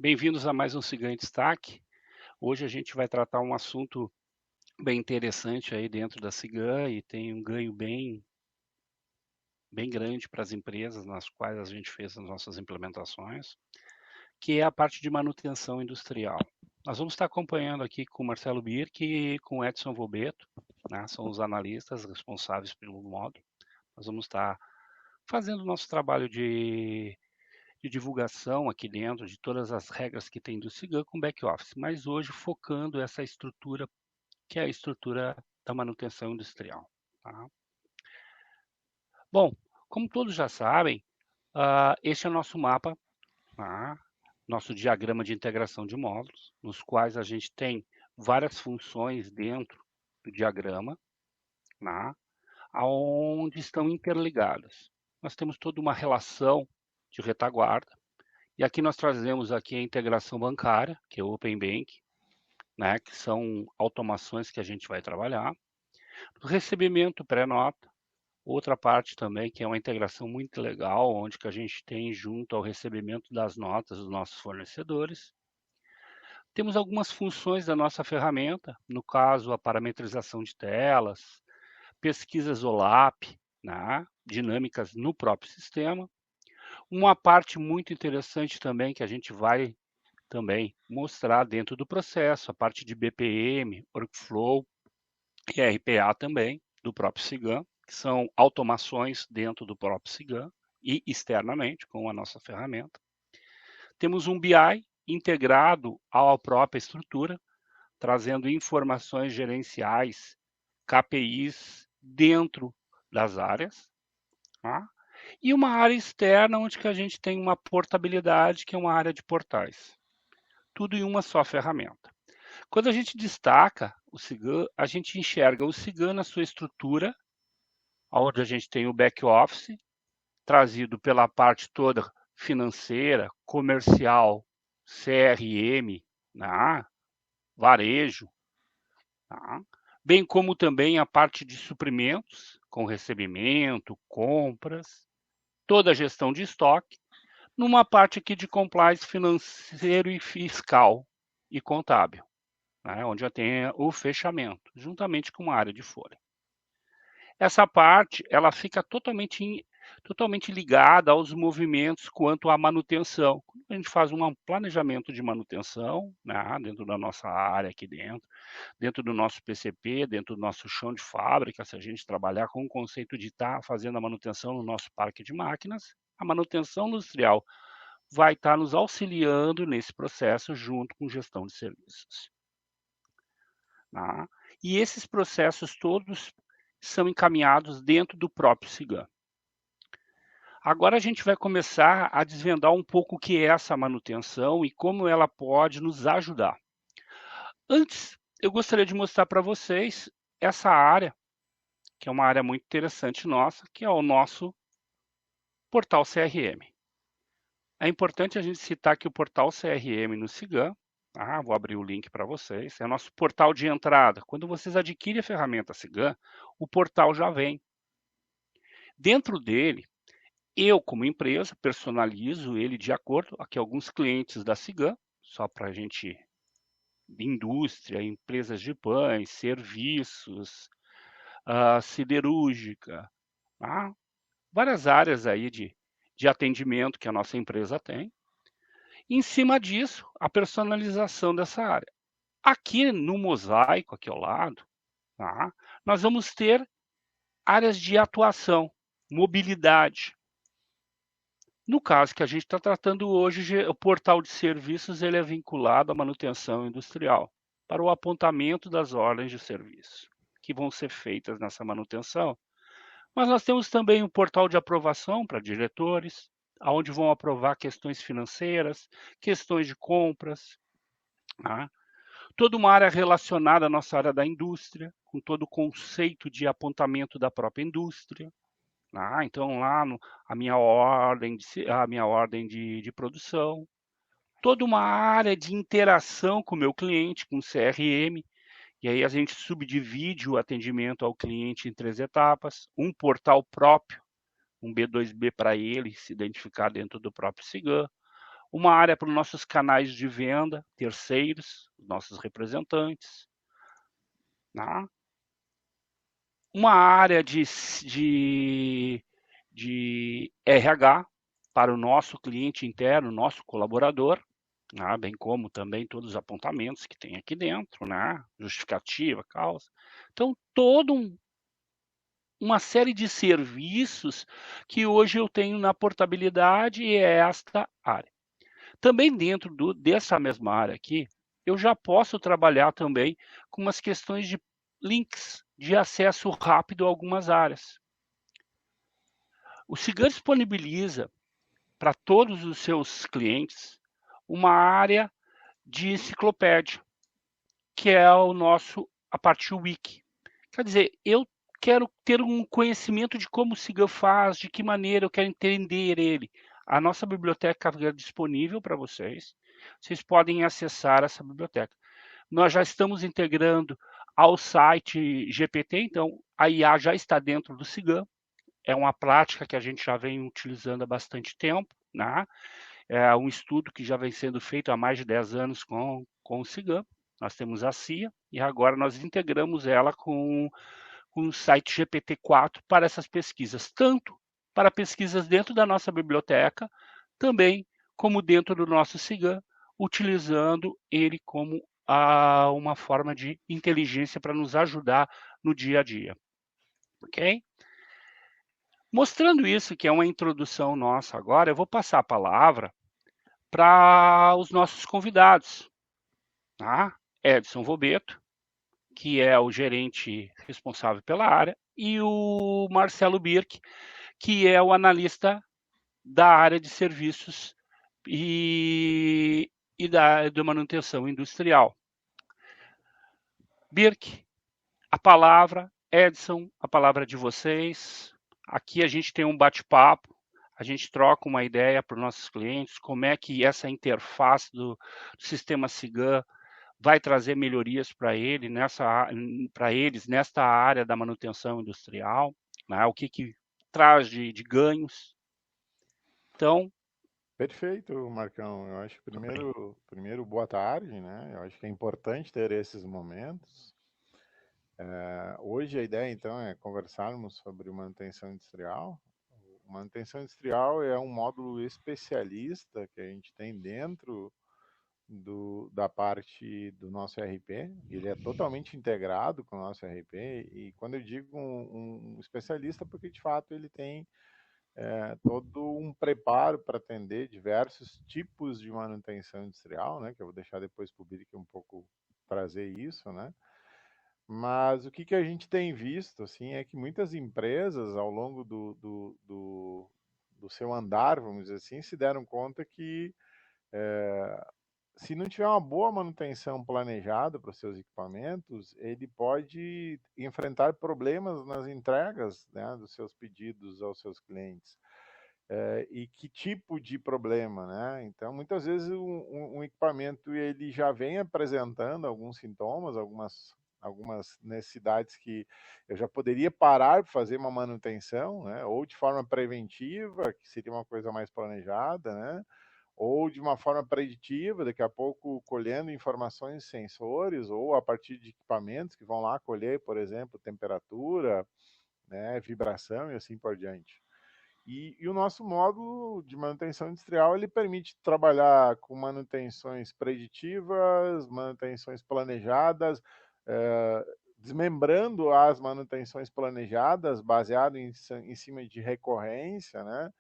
Bem-vindos a mais um Cigan em Destaque. Hoje a gente vai tratar um assunto bem interessante aí dentro da Cigan e tem um ganho bem grande para as empresas nas quais a gente fez as nossas implementações, que é a parte de manutenção industrial. Nós vamos estar acompanhando aqui com o Marcelo Birk e com o Edson Vobeto, né? São os analistas responsáveis pelo módulo. Nós vamos estar fazendo o nosso trabalho de divulgação aqui dentro de todas as regras que tem do Cigan com back-office, mas hoje focando essa estrutura, que é a estrutura da manutenção industrial. Tá? Bom, como todos já sabem, este é o nosso mapa, tá? Nosso diagrama de integração de módulos, nos quais a gente tem várias funções dentro do diagrama, tá? Onde estão interligadas. Nós temos toda uma relação de retaguarda, e aqui nós trazemos aqui a integração bancária, que é o Open Bank, né, que são automações que a gente vai trabalhar. O recebimento pré-nota, outra parte também que é uma integração muito legal, onde que a gente tem junto ao recebimento das notas dos nossos fornecedores. Temos algumas funções da nossa ferramenta, no caso a parametrização de telas, pesquisas OLAP, né, dinâmicas no próprio sistema. Uma parte muito interessante também que a gente vai também mostrar dentro do processo, a parte de BPM, Workflow e RPA também, do próprio Cigan, que são automações dentro do próprio Cigan e externamente com a nossa ferramenta. Temos um BI integrado à própria estrutura, trazendo informações gerenciais, KPIs dentro das áreas, tá? E uma área externa onde que a gente tem uma portabilidade, que é uma área de portais. Tudo em uma só ferramenta. Quando a gente destaca o Cigan, a gente enxerga o Cigan na sua estrutura, onde a gente tem o back-office, trazido pela parte toda financeira, comercial, CRM, né, varejo, tá? Bem como também a parte de suprimentos, com recebimento, compras, toda a gestão de estoque, numa parte aqui de compliance financeiro e fiscal e contábil, né, onde já tem o fechamento, juntamente com uma área de folha. Essa parte, ela fica totalmente ligada aos movimentos quanto à manutenção. Quando a gente faz um planejamento de manutenção, né, dentro da nossa área aqui dentro do nosso PCP, dentro do nosso chão de fábrica, se a gente trabalhar com o conceito de estar fazendo a manutenção no nosso parque de máquinas, a manutenção industrial vai estar nos auxiliando nesse processo junto com gestão de serviços. Tá? E esses processos todos são encaminhados dentro do próprio Cigan. Agora a gente vai começar a desvendar um pouco o que é essa manutenção e como ela pode nos ajudar. Antes, eu gostaria de mostrar para vocês essa área, que é uma área muito interessante nossa, que é o nosso portal CRM. É importante a gente citar que o portal CRM no Cigan, vou abrir o link para vocês, é o nosso portal de entrada. Quando vocês adquirem a ferramenta Cigan, o portal já vem. Dentro dele, eu, como empresa, personalizo ele de acordo, aqui alguns clientes da Cigan, só para a gente, indústria, empresas de pães, serviços, siderúrgica, tá? Várias áreas aí de atendimento que a nossa empresa tem. Em cima disso, a personalização dessa área. Aqui no mosaico, aqui ao lado, tá? Nós vamos ter áreas de atuação, mobilidade. No caso que a gente está tratando hoje, o portal de serviços ele é vinculado à manutenção industrial, para o apontamento das ordens de serviço que vão ser feitas nessa manutenção. Mas nós temos também um portal de aprovação para diretores, onde vão aprovar questões financeiras, questões de compras, tá? Toda uma área relacionada à nossa área da indústria, com todo o conceito de apontamento da própria indústria. Então, lá a minha ordem de produção, toda uma área de interação com o meu cliente, com o CRM, e aí a gente subdivide o atendimento ao cliente em 3 etapas, um portal próprio, um B2B para ele se identificar dentro do próprio Cigan, uma área para os nossos canais de venda, terceiros, nossos representantes, né? Uma área de RH para o nosso cliente interno, nosso colaborador, né? Bem como também todos os apontamentos que tem aqui dentro, né? Justificativa, causa. Então, uma série de serviços que hoje eu tenho na portabilidade e é esta área. Também dentro dessa mesma área aqui, eu já posso trabalhar também com umas questões de links de acesso rápido a algumas áreas. O Cigan disponibiliza para todos os seus clientes uma área de enciclopédia, que é a parte wiki. Quer dizer, eu quero ter um conhecimento de como o Cigan faz, de que maneira eu quero entender ele. A nossa biblioteca é disponível para vocês. Vocês podem acessar essa biblioteca. Nós já estamos integrando ao site GPT, então a IA já está dentro do Cigan. É uma prática que a gente já vem utilizando há bastante tempo, né? É um estudo que já vem sendo feito há mais de 10 anos com o Cigan. Nós temos a CIA e agora nós integramos ela com o site GPT-4 para essas pesquisas, tanto para pesquisas dentro da nossa biblioteca, também como dentro do nosso Cigan, utilizando ele como uma forma de inteligência para nos ajudar no dia a dia. Ok? Mostrando isso, que é uma introdução nossa agora, eu vou passar a palavra para os nossos convidados, tá? Edson Vobeto, que é o gerente responsável pela área, e o Marcelo Birk, que é o analista da área de serviços e da manutenção industrial. Birk, a palavra, Edson, a palavra de vocês. Aqui a gente tem um bate-papo, a gente troca uma ideia para os nossos clientes, como é que essa interface do sistema Cigan vai trazer melhorias para eles nesta área da manutenção industrial, né? O que traz de ganhos. Então, Perfeito, Marcão. Eu acho que primeiro boa tarde, né? Eu acho que é importante ter esses momentos. Hoje a ideia então é conversarmos sobre manutenção industrial. Manutenção industrial é um módulo especialista que a gente tem dentro da parte do nosso RP. Ele é totalmente integrado com o nosso RP. E quando eu digo um especialista, porque de fato ele tem todo um preparo para atender diversos tipos de manutenção industrial, né? Que eu vou deixar depois para o Birk um pouco trazer isso, né? Mas o que a gente tem visto, assim, é que muitas empresas, ao longo do seu andar, vamos dizer assim, se deram conta que se não tiver uma boa manutenção planejada para os seus equipamentos, ele pode enfrentar problemas nas entregas, né, dos seus pedidos aos seus clientes. E que tipo de problema, né? Então, muitas vezes um equipamento ele já vem apresentando alguns sintomas, algumas necessidades que eu já poderia parar para fazer uma manutenção, né? Ou de forma preventiva, que seria uma coisa mais planejada, né? Ou de uma forma preditiva, daqui a pouco colhendo informações de sensores, ou a partir de equipamentos que vão lá colher, por exemplo, temperatura, né, vibração e assim por diante. E o nosso módulo de manutenção industrial ele permite trabalhar com manutenções preditivas, manutenções planejadas, desmembrando as manutenções planejadas, baseado em cima de recorrência, né?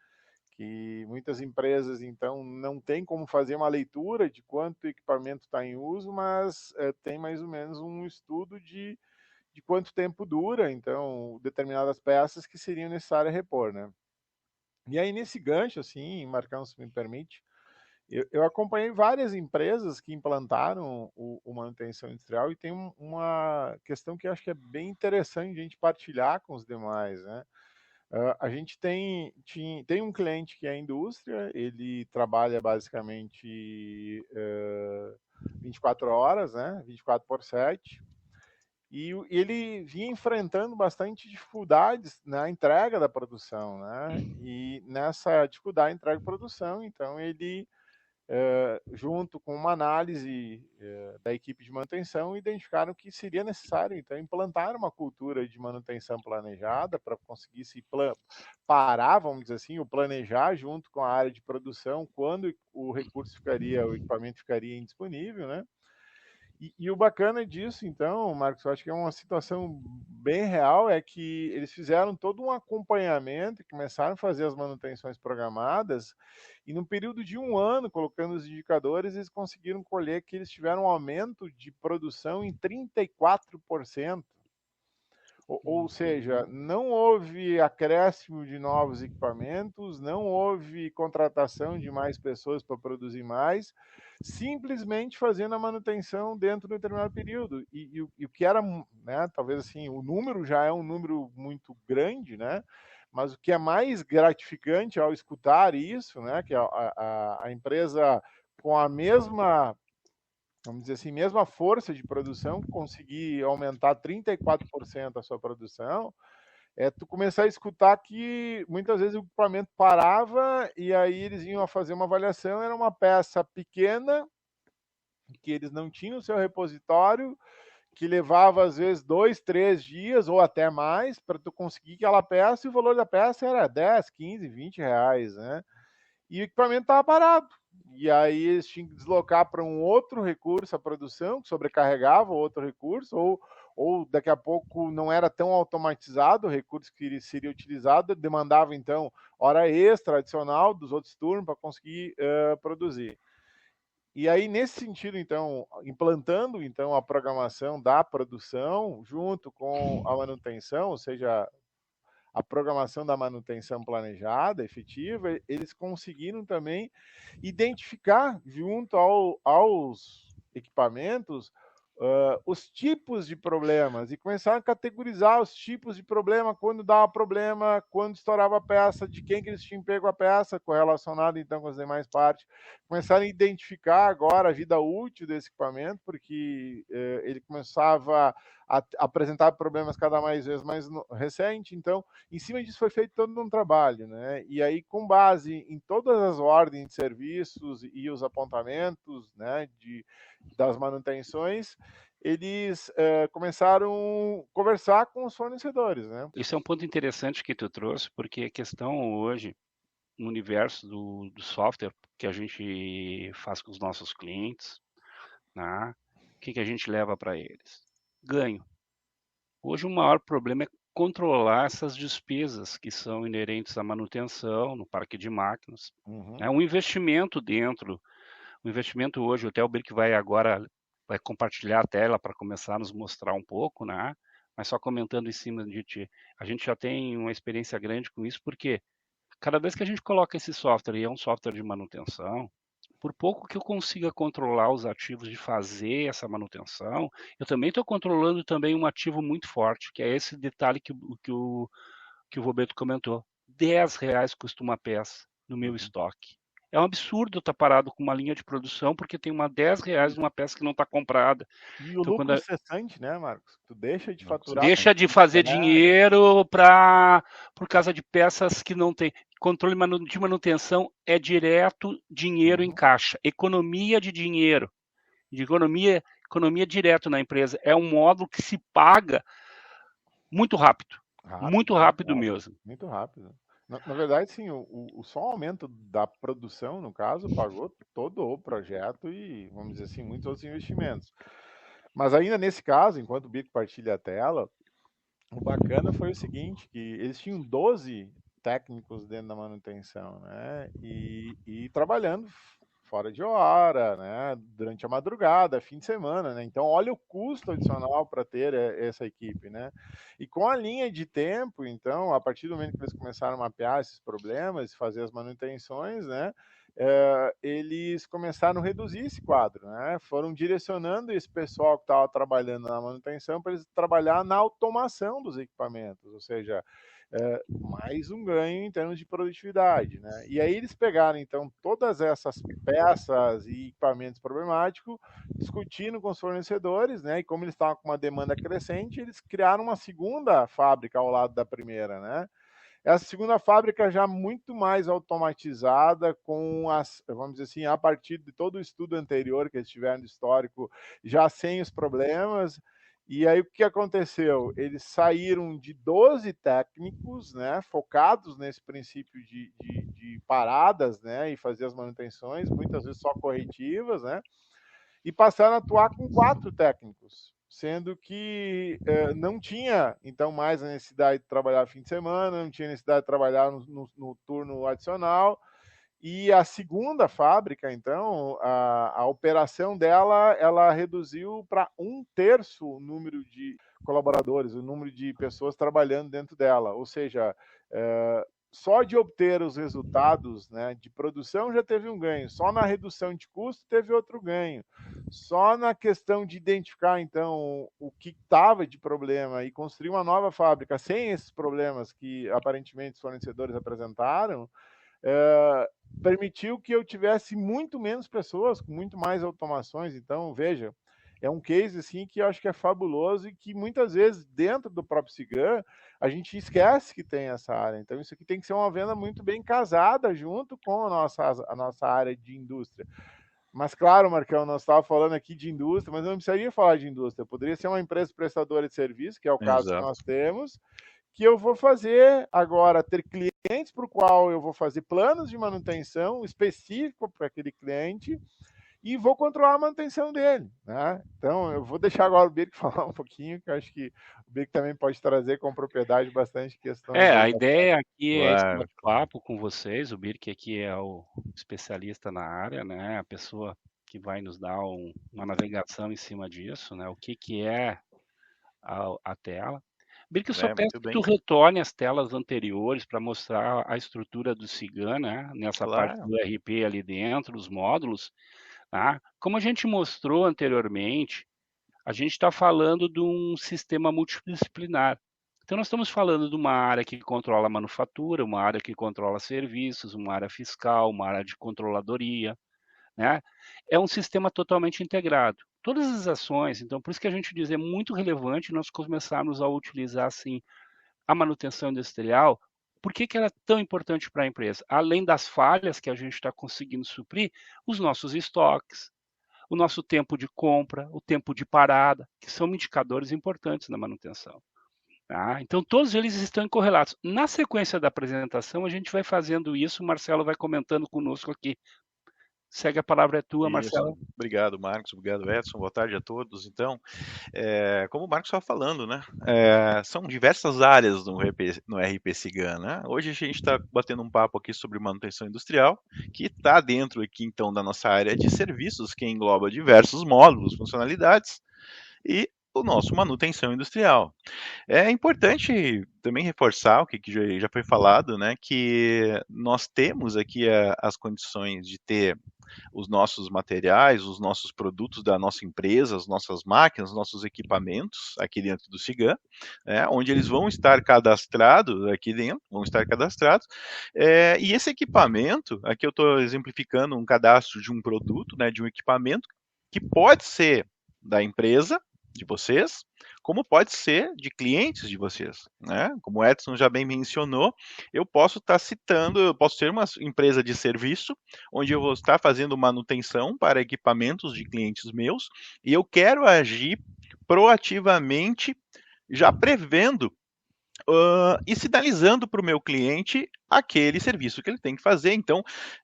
Que muitas empresas, então, não tem como fazer uma leitura de quanto equipamento está em uso, mas tem mais ou menos um estudo de quanto tempo dura, então, determinadas peças que seriam necessárias repor, né? E aí, nesse gancho, assim, Marcão, se me permite, eu acompanhei várias empresas que implantaram o manutenção industrial e tem uma questão que eu acho que é bem interessante a gente partilhar com os demais, né? A gente tem um cliente que é a indústria, ele trabalha basicamente 24 horas, né? 24 por 7. E ele vinha enfrentando bastante dificuldades na entrega da produção, né? E nessa dificuldade de entrega da produção, então ele junto com uma análise da equipe de manutenção, identificaram que seria necessário, então, implantar uma cultura de manutenção planejada para conseguir se parar, vamos dizer assim, o planejar junto com a área de produção, quando o equipamento ficaria indisponível, né? E o bacana disso, então, Marcos, eu acho que é uma situação bem real, é que eles fizeram todo um acompanhamento e começaram a fazer as manutenções programadas, e no período de um ano, colocando os indicadores, eles conseguiram colher que eles tiveram um aumento de produção em 34%. Ou seja, não houve acréscimo de novos equipamentos, não houve contratação de mais pessoas para produzir mais, simplesmente fazendo a manutenção dentro de um determinado período. E o que era, né, talvez assim, o número já é um número muito grande, né? Mas o que é mais gratificante ao escutar isso, né, que a empresa com a mesma, vamos dizer assim, mesma força de produção, conseguir aumentar 34% a sua produção, é tu começar a escutar que muitas vezes o equipamento parava e aí eles iam a fazer uma avaliação, era uma peça pequena, que eles não tinham o seu repositório, que levava às vezes 2, 3 dias ou até mais para tu conseguir aquela peça, e o valor da peça era 10, 15, 20 reais, né? E o equipamento estava parado. E aí eles tinham que deslocar para um outro recurso a produção, que sobrecarregava o outro recurso, ou daqui a pouco não era tão automatizado o recurso que seria utilizado, demandava então hora extra adicional dos outros turnos para conseguir produzir. E aí, nesse sentido, então, implantando então a programação da produção junto com a manutenção, ou seja, a programação da manutenção planejada, efetiva, eles conseguiram também identificar junto aos equipamentos os tipos de problemas e começaram a categorizar os tipos de problema, quando dava problema, quando estourava a peça, de quem que eles tinham pego a peça, correlacionado então com as demais partes. Começaram a identificar agora a vida útil desse equipamento, porque ele começava a apresentar problemas cada vez mais recente, então em cima disso foi feito todo um trabalho, né? E aí, com base em todas as ordens de serviços e os apontamentos, né, das manutenções, eles começaram a conversar com os fornecedores, né? Isso é um ponto interessante que tu trouxe, porque a questão hoje, no universo do software que a gente faz com os nossos clientes, né, o que a gente leva para eles? Ganho. Hoje o maior problema é controlar essas despesas que são inerentes à manutenção no parque de máquinas. É um investimento dentro. O investimento hoje, até o Birk vai compartilhar a tela para começar a nos mostrar um pouco, né? Mas só comentando em cima de ti. A gente já tem uma experiência grande com isso, porque cada vez que a gente coloca esse software, e é um software de manutenção, por pouco que eu consiga controlar os ativos de fazer essa manutenção, eu também estou controlando também um ativo muito forte, que é esse detalhe que o Roberto comentou. R$ 10 custa uma peça no meu estoque. É um absurdo eu estar parado com uma linha de produção porque tem uma R$ 10 numa peça que não está comprada. E o Então, lucro cessante, né, Marcos? Tu deixa de faturar. deixa de fazer dinheiro por causa de peças que não tem. Controle de manutenção é direto dinheiro em caixa. Economia de dinheiro. De economia direto na empresa. É um módulo que se paga muito rápido. Muito rápido mesmo. Muito rápido. Na verdade, sim, só o aumento da produção, no caso, pagou todo o projeto e, vamos dizer assim, muitos outros investimentos. Mas ainda nesse caso, enquanto o Bico partilha a tela, o bacana foi o seguinte, que eles tinham 12 técnicos dentro da manutenção, né? E trabalhando fora de hora, né? Durante a madrugada, fim de semana, né? Então, olha o custo adicional para ter essa equipe, né? E com a linha de tempo, então, a partir do momento que eles começaram a mapear esses problemas, fazer as manutenções, né? Eles começaram a reduzir esse quadro, né? Foram direcionando esse pessoal que estava trabalhando na manutenção para eles trabalhar na automação dos equipamentos, ou seja, mais um ganho em termos de produtividade, né? E aí eles pegaram então todas essas peças e equipamentos problemáticos, discutindo com os fornecedores, né? E como eles estavam com uma demanda crescente, eles criaram uma segunda fábrica ao lado da primeira, né? Essa segunda fábrica já muito mais automatizada, com vamos dizer assim, a partir de todo o estudo anterior que eles tiveram de histórico, já sem os problemas. E aí o que aconteceu? Eles saíram de 12 técnicos, né, focados nesse princípio de paradas, né, e fazer as manutenções, muitas vezes só corretivas, né, e passaram a atuar com 4 técnicos, sendo que não tinha, então, mais a necessidade de trabalhar fim de semana, não tinha necessidade de trabalhar no turno adicional. E a segunda fábrica, então, a operação dela, ela reduziu para 1/3 o número de colaboradores, o número de pessoas trabalhando dentro dela. Ou seja, só de obter os resultados, né, de produção já teve um ganho, só na redução de custo teve outro ganho, só na questão de identificar, então, o que estava de problema e construir uma nova fábrica sem esses problemas que aparentemente os fornecedores apresentaram, permitiu que eu tivesse muito menos pessoas, com muito mais automações. Então, veja, é um case assim que eu acho que é fabuloso e que muitas vezes dentro do próprio Cigan a gente esquece que tem essa área. Então, isso aqui tem que ser uma venda muito bem casada junto com a nossa área de indústria. Mas claro, Marcão, nós estávamos falando aqui de indústria, mas eu não precisaria falar de indústria. Poderia ser uma empresa prestadora de serviço, que é o caso que Exato. nós temos, que eu vou fazer agora, ter clientes para o qual eu vou fazer planos de manutenção específico para aquele cliente e vou controlar a manutenção dele, né? Então, eu vou deixar agora o Birk falar um pouquinho, que eu acho que o Birk também pode trazer com propriedade bastante questões É, aí a da... ideia aqui é esse Claro. bate-papo com vocês. O Birk aqui é o especialista na área, né? A pessoa que vai nos dar uma navegação em cima disso, né? O que que é a tela. Birk, eu só É, peço muito que tu bem. retorne as telas anteriores para mostrar a estrutura do Cigan, né? Nessa parte Claro. do RP ali dentro, os módulos, tá? Como a gente mostrou anteriormente, a gente está falando de um sistema multidisciplinar. Então, nós estamos falando de uma área que controla a manufatura, uma área que controla serviços, uma área fiscal, uma área de controladoria, né? É um sistema totalmente integrado. Todas as ações, então, por isso que a gente diz, é muito relevante nós começarmos a utilizar, assim, a manutenção industrial. Por que que ela é tão importante para a empresa? Além das falhas que a gente está conseguindo suprir, os nossos estoques, o nosso tempo de compra, o tempo de parada, que são indicadores importantes na manutenção. Tá? Então, todos eles estão correlatos. Na sequência da apresentação, a gente vai fazendo isso, o Marcelo vai comentando conosco aqui. Segue, a palavra é tua, Isso. Marcelo. Obrigado, Marcos. Obrigado, Edson. Boa tarde a todos. Então, como o Marcos estava falando, né? São diversas áreas no RP Cigan, né? Hoje a gente está batendo um papo aqui sobre manutenção industrial, que está dentro aqui, então, da nossa área de serviços, que engloba diversos módulos, funcionalidades, e o nosso manutenção industrial. É importante também reforçar o que já foi falado, né, que nós temos aqui as condições de ter os nossos materiais, os nossos produtos da nossa empresa, as nossas máquinas, os nossos equipamentos aqui dentro do Cigan, né, onde eles vão estar cadastrados aqui dentro, e esse equipamento, aqui eu estou exemplificando um cadastro de um produto, né, de um equipamento, que pode ser da empresa, de vocês, como pode ser de clientes de vocês, né? Como o Edson já bem mencionou, eu posso estar citando, eu posso ser uma empresa de serviço, onde eu vou estar fazendo manutenção para equipamentos de clientes meus, e eu quero agir proativamente, já prevendo e sinalizando para o meu cliente aquele serviço que ele tem que fazer. Então,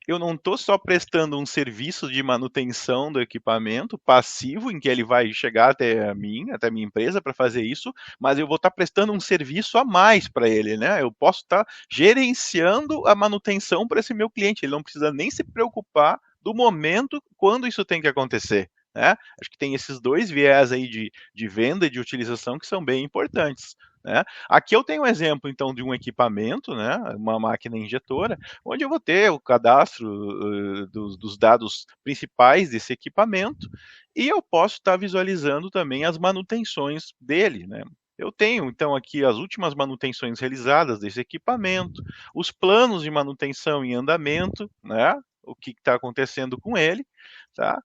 eu não estou só prestando um serviço de manutenção do equipamento passivo, em que ele vai chegar até a minha empresa para fazer isso, mas eu vou estar prestando um serviço a mais para ele, né? Eu posso estar gerenciando a manutenção para esse meu cliente. Ele não precisa nem se preocupar do momento quando isso tem que acontecer. Né? Acho que tem esses dois viés aí de venda e de utilização que são bem importantes. Né? Aqui eu tenho um exemplo, então, de um equipamento, né, uma máquina injetora, onde eu vou ter o cadastro dos dados principais desse equipamento e eu posso estar visualizando também as manutenções dele. Né? Eu tenho, então, aqui as últimas manutenções realizadas desse equipamento, os planos de manutenção em andamento, né, o que está acontecendo com ele, tá?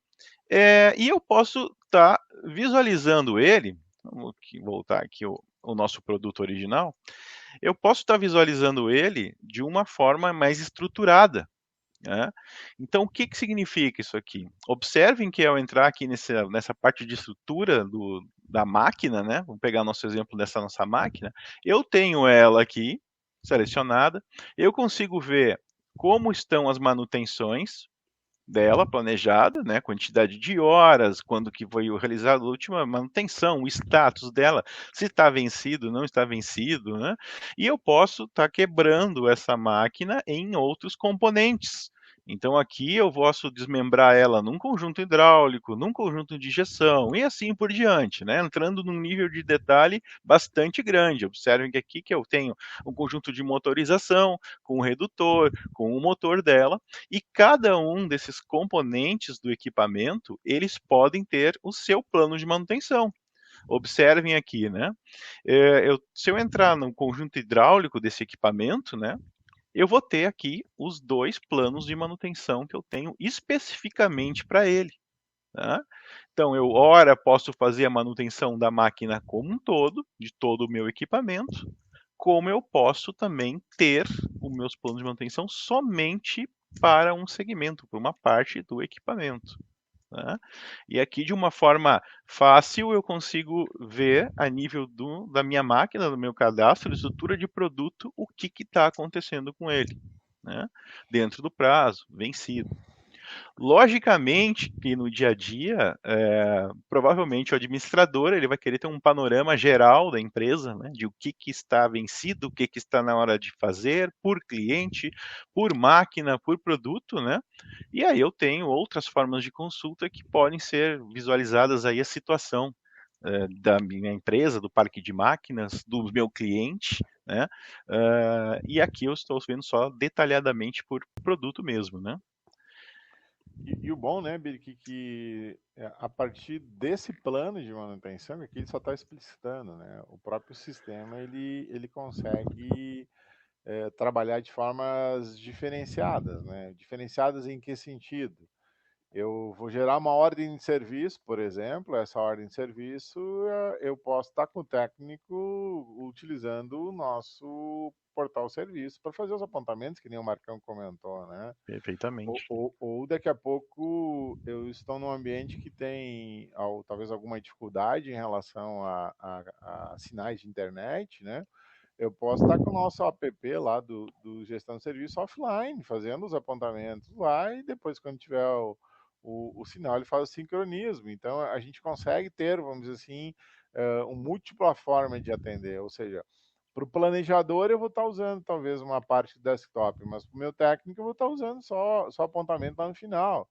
E eu posso estar visualizando ele, vamos voltar aqui o nosso produto original, eu posso estar visualizando ele de uma forma mais estruturada, né? Então, o que significa isso aqui? Observem que ao entrar aqui nessa parte de estrutura da máquina, né? Vamos pegar nosso exemplo dessa nossa máquina. Eu tenho ela aqui selecionada, eu consigo ver como estão as manutenções dela planejada, né, quantidade de horas, quando que foi realizada a última manutenção, o status dela, se está vencido, não está vencido, né? E eu posso estar quebrando essa máquina em outros componentes. Então aqui eu posso desmembrar ela num conjunto hidráulico, num conjunto de injeção e assim por diante, né? Entrando num nível de detalhe bastante grande. Observem que aqui que eu tenho um conjunto de motorização com o redutor, com o motor dela, e cada um desses componentes do equipamento, eles podem ter o seu plano de manutenção. Observem aqui, né? Se eu entrar no conjunto hidráulico desse equipamento, né? Eu vou ter aqui os 2 planos de manutenção que eu tenho especificamente para ele. Tá? Então, eu, ora, posso fazer a manutenção da máquina como um todo, de todo o meu equipamento, como eu posso também ter os meus planos de manutenção somente para um segmento, para uma parte do equipamento. Né? E aqui, de uma forma fácil, eu consigo ver a nível da minha máquina, do meu cadastro, estrutura de produto, o que está acontecendo com ele, né? Dentro do prazo, vencido. Logicamente que no dia a dia, provavelmente o administrador ele vai querer ter um panorama geral da empresa, né, de o que está vencido, o que está na hora de fazer, por cliente, por máquina, por produto, né? E aí eu tenho outras formas de consulta que podem ser visualizadas aí a situação da minha empresa, do parque de máquinas, do meu cliente, né? E aqui eu estou vendo só detalhadamente por produto mesmo, né? E o bom, né, Birk, que a partir desse plano de manutenção, aqui ele só está explicitando, né? O próprio sistema ele consegue trabalhar de formas diferenciadas, né? Diferenciadas em que sentido? Eu vou gerar uma ordem de serviço, por exemplo, essa ordem de serviço eu posso estar com o técnico utilizando o nosso portal serviço para fazer os apontamentos, que nem o Marcão comentou, né? Perfeitamente. Ou daqui a pouco eu estou num ambiente que tem talvez alguma dificuldade em relação a sinais de internet, né? Eu posso estar com o nosso app lá do gestão de serviço offline, fazendo os apontamentos lá e depois quando tiver o sinal ele faz o sincronismo. Então a gente consegue ter, vamos dizer assim, uma múltipla forma de atender, ou seja, para o planejador eu vou estar usando talvez uma parte do desktop, mas para o meu técnico eu vou estar usando só apontamento lá no final.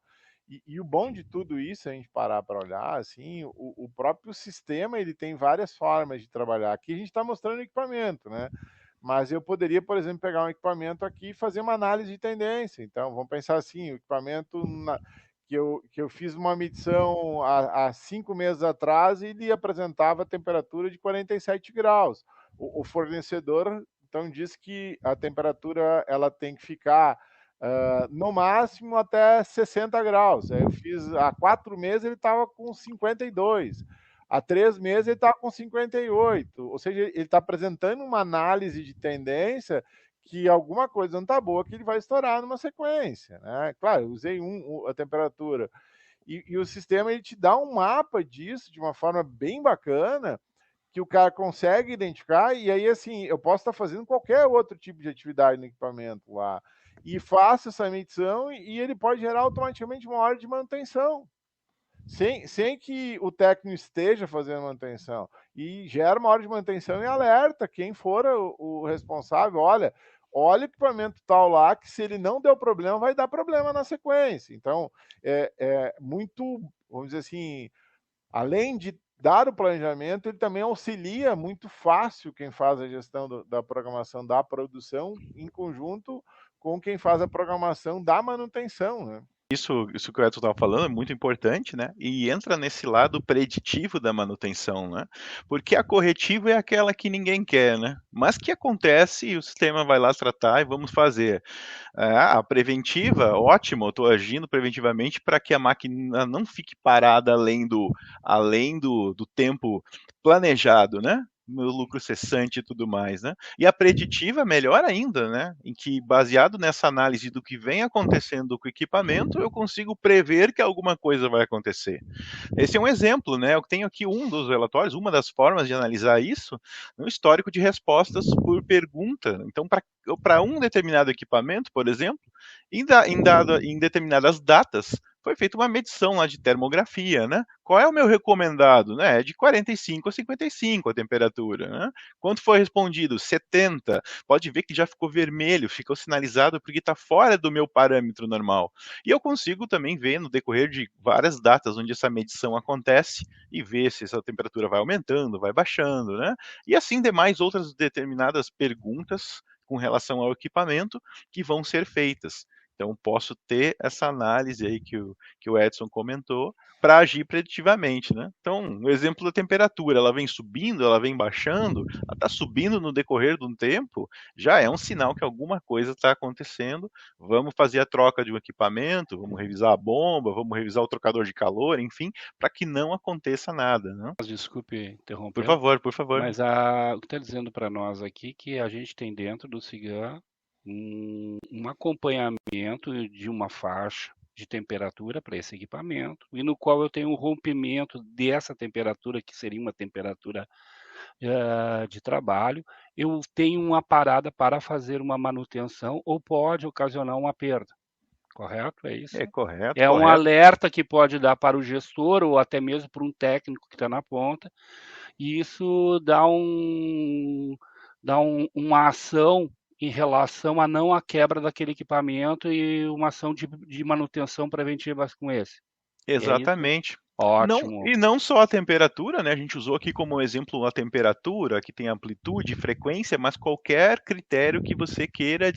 E o bom de tudo isso, a gente parar para olhar, assim, o próprio sistema ele tem várias formas de trabalhar. Aqui a gente está mostrando o equipamento, né? Mas eu poderia, por exemplo, pegar um equipamento aqui e fazer uma análise de tendência. Então, vamos pensar assim, o equipamento que eu fiz uma medição há 5 meses atrás e ele apresentava temperatura de 47 graus. O fornecedor, então, diz que a temperatura ela tem que ficar no máximo até 60 graus. Aí eu fiz há 4 meses, ele estava com 52. Há 3 meses ele estava com 58. Ou seja, ele está apresentando uma análise de tendência que alguma coisa não está boa, que ele vai estourar numa sequência. Né? Claro, eu usei a temperatura. E o sistema ele te dá um mapa disso de uma forma bem bacana, que o cara consegue identificar, e aí, assim, eu posso estar fazendo qualquer outro tipo de atividade no equipamento lá, e faço essa medição, e ele pode gerar automaticamente uma hora de manutenção, sem que o técnico esteja fazendo manutenção. E gera uma hora de manutenção e alerta quem for o responsável, olha o equipamento tal lá, que se ele não deu problema, vai dar problema na sequência. Então, é muito, vamos dizer assim, além de dar o planejamento, ele também auxilia muito fácil quem faz a gestão da programação da produção, em conjunto com quem faz a programação da manutenção, né? Isso que o Edson estava falando é muito importante, né? E entra nesse lado preditivo da manutenção, né? Porque a corretiva é aquela que ninguém quer, né? Mas que acontece e o sistema vai lá tratar e vamos fazer. A preventiva, ótimo, eu estou agindo preventivamente para que a máquina não fique parada além do tempo planejado, né? meu lucro cessante e tudo mais, né? E a preditiva, melhor ainda, né? Em que, baseado nessa análise do que vem acontecendo com o equipamento, eu consigo prever que alguma coisa vai acontecer. Esse é um exemplo, né? Eu tenho aqui um dos relatórios, uma das formas de analisar isso, no histórico de respostas por pergunta. Então, para um determinado equipamento, por exemplo, em determinadas datas, foi feita uma medição lá de termografia, né? Qual é o meu recomendado? Né? É de 45 a 55 a temperatura, né? Quanto foi respondido? 70. Pode ver que já ficou vermelho, ficou sinalizado porque está fora do meu parâmetro normal. E eu consigo também ver no decorrer de várias datas onde essa medição acontece e ver se essa temperatura vai aumentando, vai baixando, né? E assim demais outras determinadas perguntas com relação ao equipamento que vão ser feitas. Então, posso ter essa análise aí que o Edson comentou para agir preditivamente, né? Então, o exemplo da temperatura, ela vem subindo, ela vem baixando, ela está subindo no decorrer de um tempo, já é um sinal que alguma coisa está acontecendo. Vamos fazer a troca de um equipamento, vamos revisar a bomba, vamos revisar o trocador de calor, enfim, para que não aconteça nada, né? Desculpe Por interromper, favor, por favor. mas o que está dizendo para nós aqui que a gente tem dentro do CIGAM um acompanhamento de uma faixa de temperatura para esse equipamento, e no qual eu tenho um rompimento dessa temperatura, que seria uma temperatura de trabalho, eu tenho uma parada para fazer uma manutenção ou pode ocasionar uma perda. Correto? É isso? É correto, É um correto. alerta que pode dar para o gestor ou até mesmo para um técnico que está na ponta, e isso dá uma ação em relação a não a quebra daquele equipamento e uma ação de manutenção preventiva com esse. Exatamente. Ótimo. E não só a temperatura, né? A gente usou aqui como exemplo a temperatura, que tem amplitude, frequência, mas qualquer critério que você queira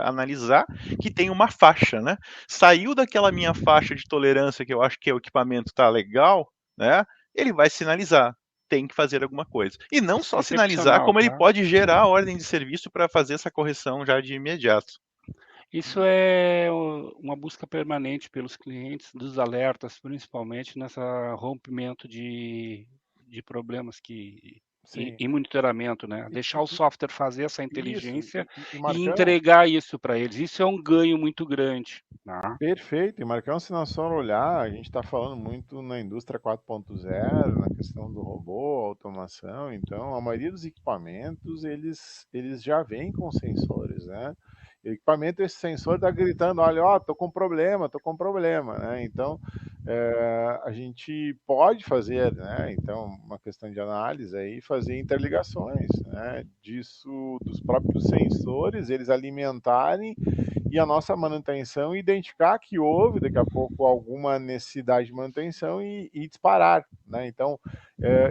analisar que tem uma faixa, né? Saiu daquela minha faixa de tolerância que eu acho que o equipamento está legal, né? Ele vai sinalizar. Tem que fazer alguma coisa. E não só sinalizar, como ele pode gerar a ordem de serviço para fazer essa correção já de imediato. Isso é uma busca permanente pelos clientes, dos alertas, principalmente nessa rompimento de problemas em monitoramento, né? Deixar o software fazer essa inteligência e entregar isso para eles. Isso é um ganho muito grande. Né? Perfeito. E Marcão, se nós formos olhar, a gente está falando muito na indústria 4.0, na questão do robô, automação. Então, a maioria dos equipamentos, eles já vêm com sensores, né? O equipamento, esse sensor está gritando, olha, ó, tô com problema, né? Então, a gente pode fazer, né? Então, uma questão de análise aí, fazer interligações, né? Disso, dos próprios sensores, eles alimentarem e a nossa manutenção identificar que houve daqui a pouco alguma necessidade de manutenção e disparar, né? Então,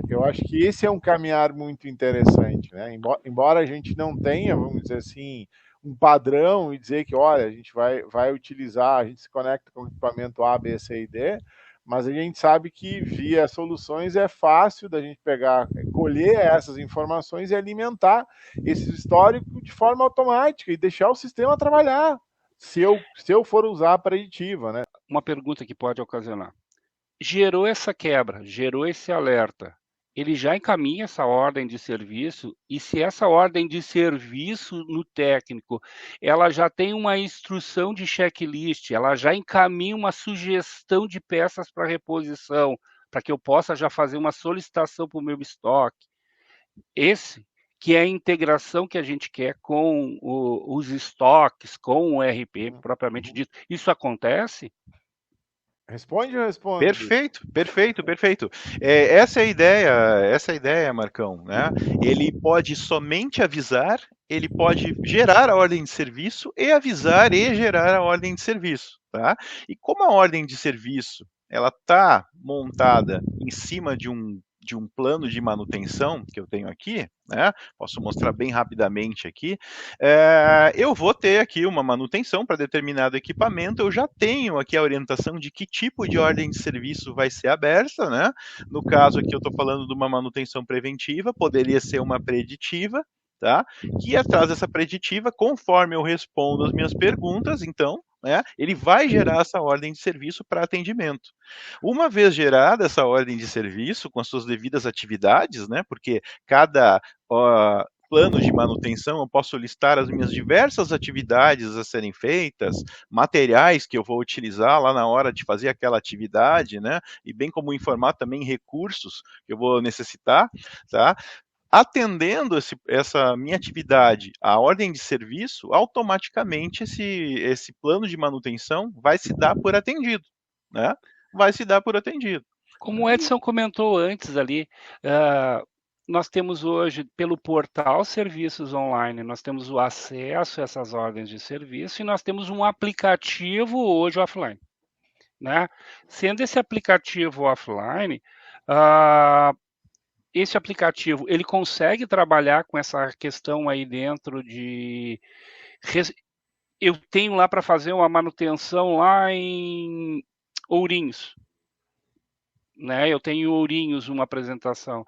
eu acho que esse é um caminhar muito interessante, né? Embora a gente não tenha, vamos dizer assim, um padrão e dizer que, olha, a gente vai utilizar, a gente se conecta com o equipamento A, B, C e D, mas a gente sabe que via soluções é fácil da gente pegar, colher essas informações e alimentar esse histórico de forma automática e deixar o sistema trabalhar, se eu for usar a preditiva, né? Uma pergunta que pode ocasionar. Gerou essa quebra, gerou esse alerta, ele já encaminha essa ordem de serviço, e se essa ordem de serviço no técnico, ela já tem uma instrução de checklist, ela já encaminha uma sugestão de peças para reposição, para que eu possa já fazer uma solicitação para o meu estoque. Esse que é a integração que a gente quer com os estoques, com o ERP propriamente dito. Isso acontece? Responde ou responde? Perfeito. Essa é a ideia, Marcão, né? Ele pode somente avisar, ele pode gerar a ordem de serviço e avisar e gerar a ordem de serviço, tá? E como a ordem de serviço, ela está montada em cima de um plano de manutenção que eu tenho aqui, né? Posso mostrar bem rapidamente aqui. Eu vou ter aqui uma manutenção para determinado equipamento, eu já tenho aqui a orientação de que tipo de ordem de serviço vai ser aberta, né? No caso aqui eu estou falando de uma manutenção preventiva, poderia ser uma preditiva, tá? Que atrás dessa preditiva, conforme eu respondo as minhas perguntas, então, né, ele vai gerar essa ordem de serviço para atendimento. Uma vez gerada essa ordem de serviço, com as suas devidas atividades, né, porque cada plano de manutenção, eu posso listar as minhas diversas atividades a serem feitas, materiais que eu vou utilizar lá na hora de fazer aquela atividade, né, e bem como informar também recursos que eu vou necessitar, tá? Atendendo essa minha atividade à ordem de serviço, automaticamente esse plano de manutenção vai se dar por atendido, né? Vai se dar por atendido. Como o Edson comentou antes ali, nós temos hoje, pelo portal Serviços Online, nós temos o acesso a essas ordens de serviço e nós temos um aplicativo hoje offline, né? Sendo esse aplicativo offline, esse aplicativo, ele consegue trabalhar com essa questão aí dentro de... Eu tenho lá para fazer uma manutenção lá em Ourinhos, né? Eu tenho em Ourinhos uma apresentação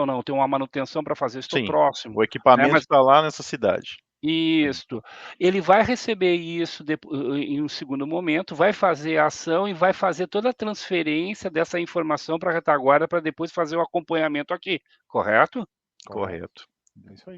não, eu tenho uma manutenção para fazer, estou próximo. O equipamento está lá nessa cidade. Isso. Ele vai receber isso em um segundo momento, vai fazer a ação e vai fazer toda a transferência dessa informação para a retaguarda para depois fazer o acompanhamento aqui, correto? Correto.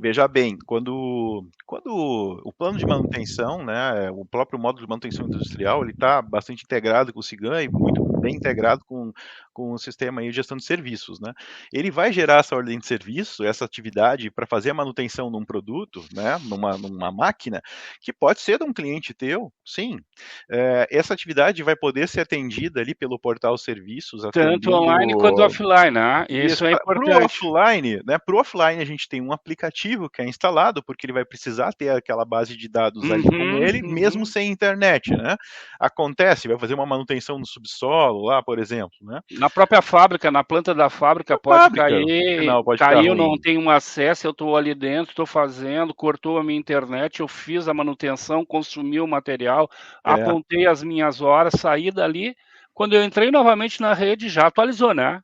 Veja bem, quando o plano de manutenção, né, o próprio módulo de manutenção industrial, ele está bastante integrado com o SIGAM e muito bem integrado com o sistema aí de gestão de serviços, né? Ele vai gerar essa ordem de serviço, essa atividade para fazer a manutenção num produto, né, numa máquina, que pode ser de um cliente teu, sim. Essa atividade vai poder ser atendida ali pelo portal serviços. Tanto online quanto offline, né? Isso é importante. Pro offline a gente tem um aplicativo que é instalado, porque ele vai precisar ter aquela base de dados ali com ele, mesmo sem internet, né? Acontece, vai fazer uma manutenção no subsolo lá, por exemplo, né? Na própria fábrica, na planta da fábrica, pode cair, caiu, não tenho acesso, eu estou ali dentro, estou fazendo, cortou a minha internet, eu fiz a manutenção, consumi o material, apontei as minhas horas, saí dali, quando eu entrei novamente na rede, já atualizou, né?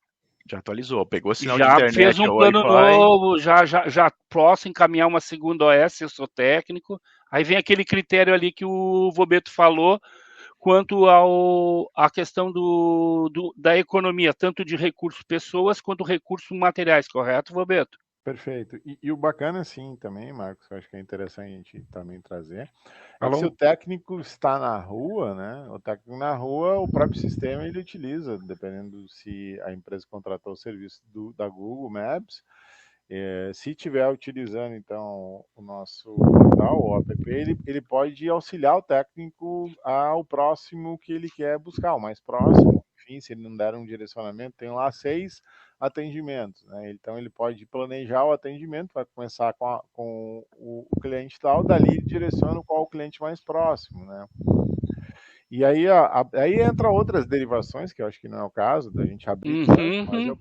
Já atualizou, pegou sinal de internet. Já fez um plano novo, já posso encaminhar uma segunda OS, eu sou técnico, aí vem aquele critério ali que o Vobeto falou, quanto à questão da economia, tanto de recursos pessoas quanto recursos materiais, correto, Vobeto? Perfeito. E o bacana, sim, também, Marcos, eu acho que é interessante a gente também trazer, é que se o técnico está na rua, né, o técnico na rua, o próprio sistema ele utiliza, dependendo se a empresa contratou o serviço da Google Maps, se estiver utilizando, então, o nosso portal, o app, ele pode auxiliar o técnico ao próximo que ele quer buscar, o mais próximo. Enfim, se ele não der um direcionamento, tem lá 6 atendimentos, né? Então, ele pode planejar o atendimento, vai começar com o cliente tal, dali ele direciona qual o cliente mais próximo, né? E aí, aí entra outras derivações, que eu acho que não é o caso da gente abrir.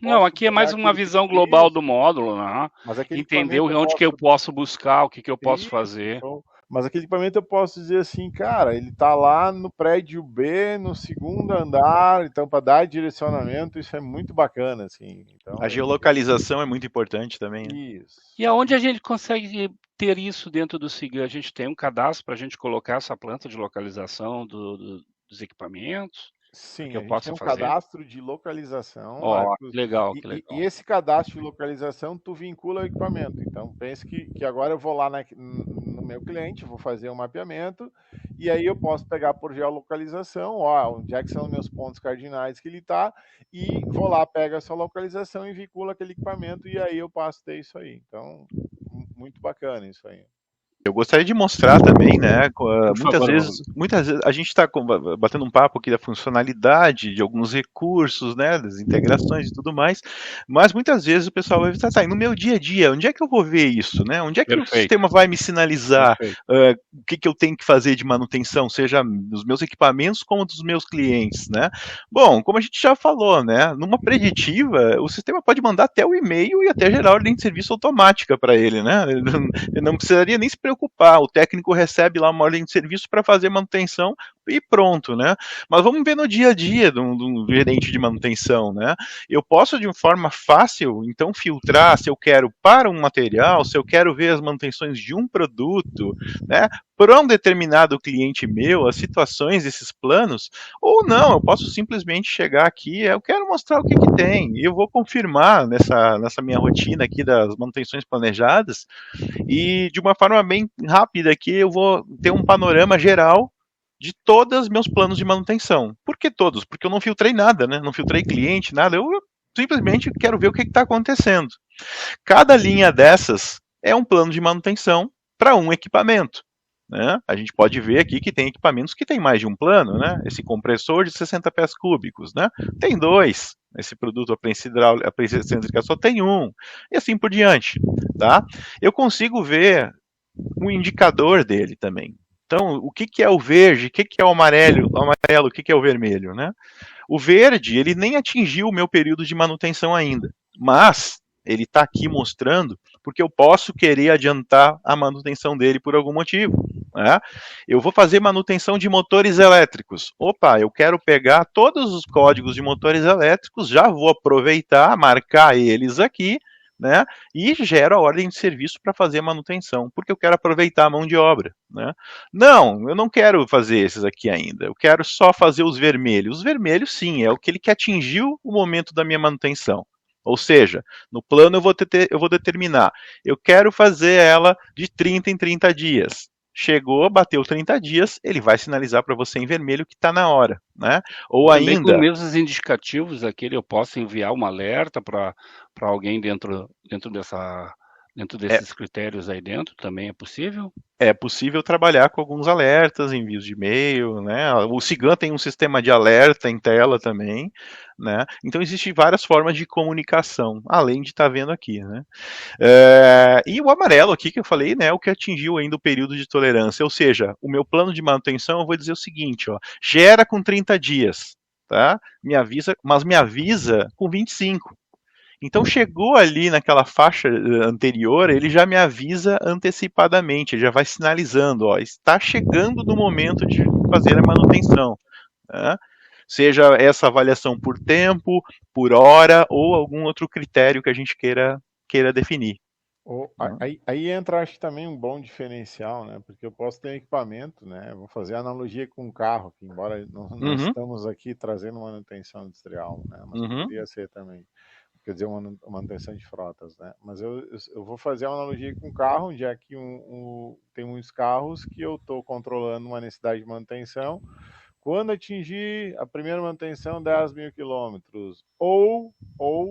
Não, aqui é mais uma visão global do módulo, né? Entender onde que eu posso buscar, o que eu posso fazer. Mas aquele equipamento eu posso dizer assim, cara, ele está lá no prédio B, no segundo andar, então para dar direcionamento, isso é muito bacana, assim. Então, a geolocalização é muito importante também. Né? Isso. E aonde a gente consegue ter isso dentro do SIGAM? A gente tem um cadastro para a gente colocar essa planta de localização dos equipamentos? Sim, que a gente tem um cadastro de localização. Que legal, que legal. E esse cadastro de localização, tu vincula o equipamento. Então, pense que agora eu vou lá no meu cliente, vou fazer um mapeamento, e aí eu posso pegar por geolocalização, onde é que são os meus pontos cardinais que ele está, e vou lá, pego essa localização e vincula aquele equipamento, e aí eu passo a ter isso aí. Então, muito bacana isso aí. Eu gostaria de mostrar também, né, muitas vezes a gente está batendo um papo aqui da funcionalidade de alguns recursos, né, das integrações e tudo mais, mas muitas vezes o pessoal vai pensar, no meu dia a dia, onde é que eu vou ver isso, né, onde é que o sistema vai me sinalizar o que eu tenho que fazer de manutenção, seja dos meus equipamentos como dos meus clientes, né? Bom, como a gente já falou, né, numa preditiva, o sistema pode mandar até o e-mail e até gerar ordem de serviço automática para ele, né, ele não precisaria nem se preocupar, o técnico recebe lá uma ordem de serviço para fazer manutenção e pronto, né? Mas vamos ver no dia a dia de um gerente de manutenção, né? Eu posso, de uma forma fácil, então, filtrar se eu quero para um material, se eu quero ver as manutenções de um produto, né? Para um determinado cliente meu, as situações desses planos, ou não, eu posso simplesmente chegar aqui, eu quero mostrar o que, que tem, e eu vou confirmar nessa minha rotina aqui das manutenções planejadas, e de uma forma bem rápida aqui, eu vou ter um panorama geral de todos os meus planos de manutenção. Por que todos? Porque eu não filtrei nada, né? Não filtrei cliente, nada. Eu simplesmente quero ver o que está acontecendo. Cada linha dessas é um plano de manutenção para um equipamento. Né? A gente pode ver aqui que tem equipamentos que tem mais de um plano, né? Esse compressor de 60 pés cúbicos, né? Tem dois. Esse produto, a prensa excêntrica só tem um. E assim por diante, tá? Eu consigo ver um indicador dele também. Então, o que, que é o verde, o que, que é o amarelo, o que, que é o vermelho, né? O verde, ele nem atingiu o meu período de manutenção ainda, mas ele está aqui mostrando porque eu posso querer adiantar a manutenção dele por algum motivo. Né? Eu vou fazer manutenção de motores elétricos. Opa, eu quero pegar todos os códigos de motores elétricos, já vou aproveitar, marcar eles aqui, né? E gero a ordem de serviço para fazer a manutenção, porque eu quero aproveitar a mão de obra. Né? Não, eu não quero fazer esses aqui ainda. Eu quero só fazer os vermelhos. Os vermelhos, sim, é aquele que atingiu o momento da minha manutenção. Ou seja, no plano eu vou determinar, eu quero fazer ela de 30 em 30 dias. Chegou, bateu 30 dias, ele vai sinalizar para você em vermelho que está na hora. Né? Ou Também com os ainda, mesmos indicativos, aquele eu posso enviar um alerta para alguém dentro é, desses critérios aí dentro, também é possível? é possível trabalhar com alguns alertas, envios de e-mail, né? O Cigan tem um sistema de alerta em tela também, né? Então existem várias formas de comunicação, além de estar vendo aqui, né? E o amarelo aqui que eu falei, né, é o que atingiu ainda o período de tolerância, ou seja, o meu plano de manutenção, eu vou dizer o seguinte, ó, gera com 30 dias, tá? Me avisa com 25. Então chegou ali naquela faixa anterior, ele já me avisa antecipadamente, ele já vai sinalizando, ó, está chegando no momento de fazer a manutenção. Né? Seja essa avaliação por tempo, por hora ou algum outro critério que a gente queira definir. Né? Aí entra, acho que também um bom diferencial, né? Porque eu posso ter um equipamento, né? Vou fazer analogia com um carro, que embora não Uhum, estamos aqui trazendo manutenção industrial, né? Mas uhum, poderia ser também. Quer dizer, uma manutenção de frotas, né? Mas eu vou fazer uma analogia com um carro, onde aqui tem muitos carros que eu estou controlando uma necessidade de manutenção. Quando atingir a primeira manutenção, 10 mil quilômetros. Ou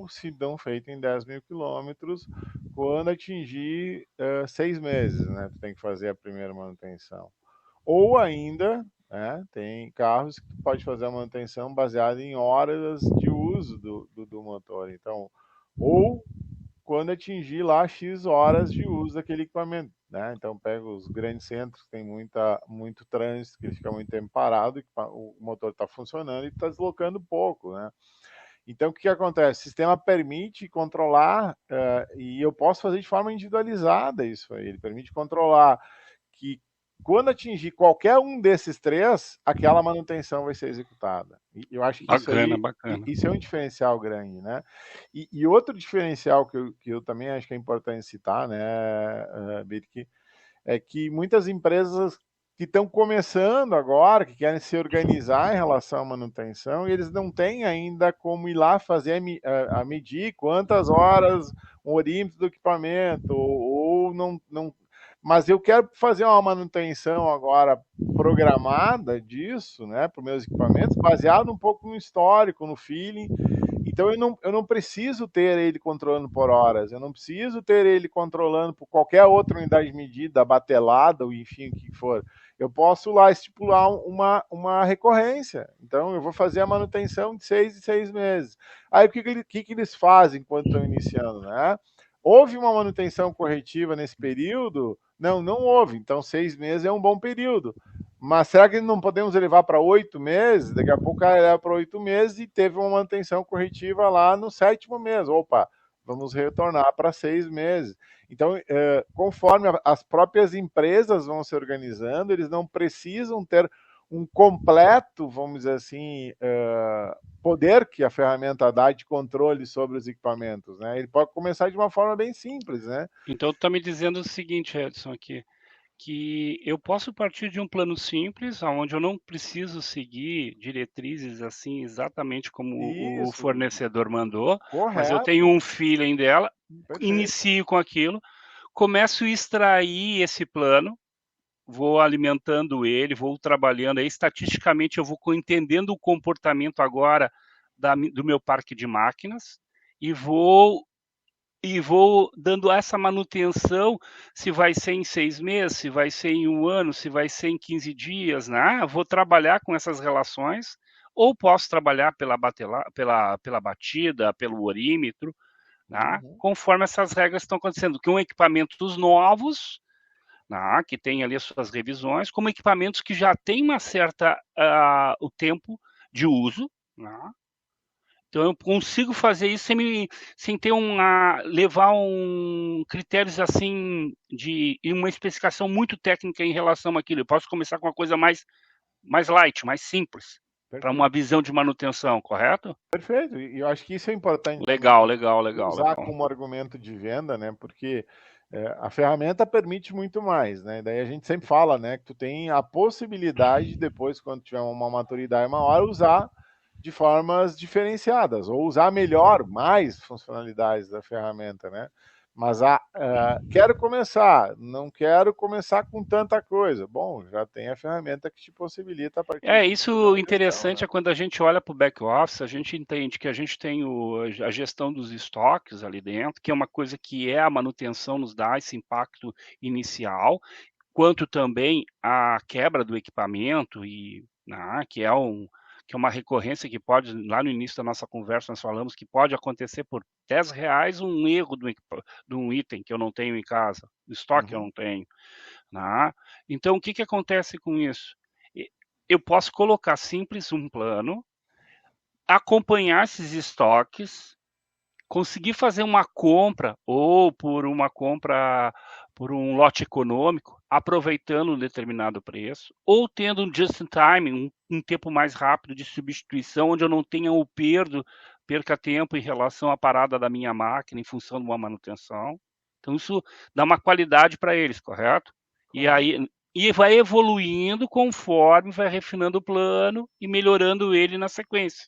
se dão feito em 10 mil quilômetros, quando atingir 6 meses, né? Tu tem que fazer a primeira manutenção. Ou ainda, né, tem carros que tu pode fazer a manutenção baseada em horas de uso do motor. Então, ou quando atingir lá X horas de uso daquele equipamento. Né? Então, pega os grandes centros, que tem muito trânsito, que ele fica muito tempo parado, o motor está funcionando e está deslocando pouco. Né? Então, o que acontece? O sistema permite controlar, e eu posso fazer de forma individualizada isso aí. Ele permite controlar que quando atingir qualquer um desses três, aquela manutenção vai ser executada. E eu acho que Bacana, bacana. isso é um diferencial grande, né? E outro diferencial que eu também acho que é importante citar, né, Birk, é que muitas empresas que estão começando agora, que querem se organizar em relação à manutenção, e eles não têm ainda como ir lá fazer a medir quantas horas um orímetro do equipamento, ou não. Mas eu quero fazer uma manutenção agora programada disso, né, para os meus equipamentos, baseado um pouco no histórico, no feeling. Então eu não preciso ter ele controlando por horas, eu não preciso ter ele controlando por qualquer outra unidade de medida, batelada, ou enfim, o que for. Eu posso lá estipular uma recorrência. Então eu vou fazer a manutenção de 6 em 6 meses. Aí o que eles fazem quando estão iniciando, né? Houve uma manutenção corretiva nesse período? Não houve. Então 6 meses é um bom período. Mas será que não podemos elevar para 8 meses? Daqui a pouco ela eleva para 8 meses e teve uma manutenção corretiva lá no 7º mês. Opa, vamos retornar para 6 meses. Então, conforme as próprias empresas vão se organizando, eles não precisam ter um completo, vamos dizer assim, poder que a ferramenta dá de controle sobre os equipamentos, né? Ele pode começar de uma forma bem simples, né? Então, tu está me dizendo o seguinte, Edson, aqui, que eu posso partir de um plano simples, onde eu não preciso seguir diretrizes assim exatamente como o Isso, fornecedor mandou, mas eu tenho correto, um feeling dela, perfeito. inicio com aquilo, começo a extrair esse plano, vou alimentando ele, vou trabalhando, aí estatisticamente eu vou entendendo o comportamento agora do meu parque de máquinas e vou dando essa manutenção, se vai ser em 6 meses, se vai ser em um ano, se vai ser em 15 dias, né? Vou trabalhar com essas relações, ou posso trabalhar pela batida, pelo orímetro, né? Uhum. Conforme essas regras estão acontecendo, com equipamentos novos, né? Que tem ali as suas revisões, como equipamentos que já têm uma certa o tempo de uso, né? Então eu consigo fazer isso sem ter levar critérios assim e uma especificação muito técnica em relação àquilo. Eu posso começar com uma coisa mais light, mais simples, para uma Perfeito. visão de manutenção, correto? Perfeito. E eu acho que isso é importante também Legal, legal, legal, usar legal. como argumento de venda, né? Porque a ferramenta permite muito mais, né? Daí a gente sempre fala, né, que tu tem a possibilidade depois, quando tiver uma maturidade maior, usar de formas diferenciadas ou usar melhor, mais funcionalidades da ferramenta, né? Mas quero começar, não quero começar com tanta coisa. Bom, já tem a ferramenta que te possibilita a partir disso fazer Isso uma gestão, interessante né? é quando a gente olha para o back office, a gente entende que a gente tem a gestão dos estoques ali dentro, que é uma coisa que a manutenção nos dá esse impacto inicial, quanto também a quebra do equipamento que é uma recorrência que pode, lá no início da nossa conversa nós falamos que pode acontecer por R$ 10 um erro de um item que eu não tenho em casa, do estoque que eu Uhum. não tenho, né? Então o que acontece com isso? Eu posso colocar simples um plano, acompanhar esses estoques, conseguir fazer uma compra ou por um lote econômico, aproveitando um determinado preço, ou tendo um just-in-time, um tempo mais rápido de substituição, onde eu não tenha perca tempo em relação à parada da minha máquina em função de uma manutenção. Então, isso dá uma qualidade para eles, correto? E Correto. aí e vai evoluindo conforme vai refinando o plano e melhorando ele na sequência.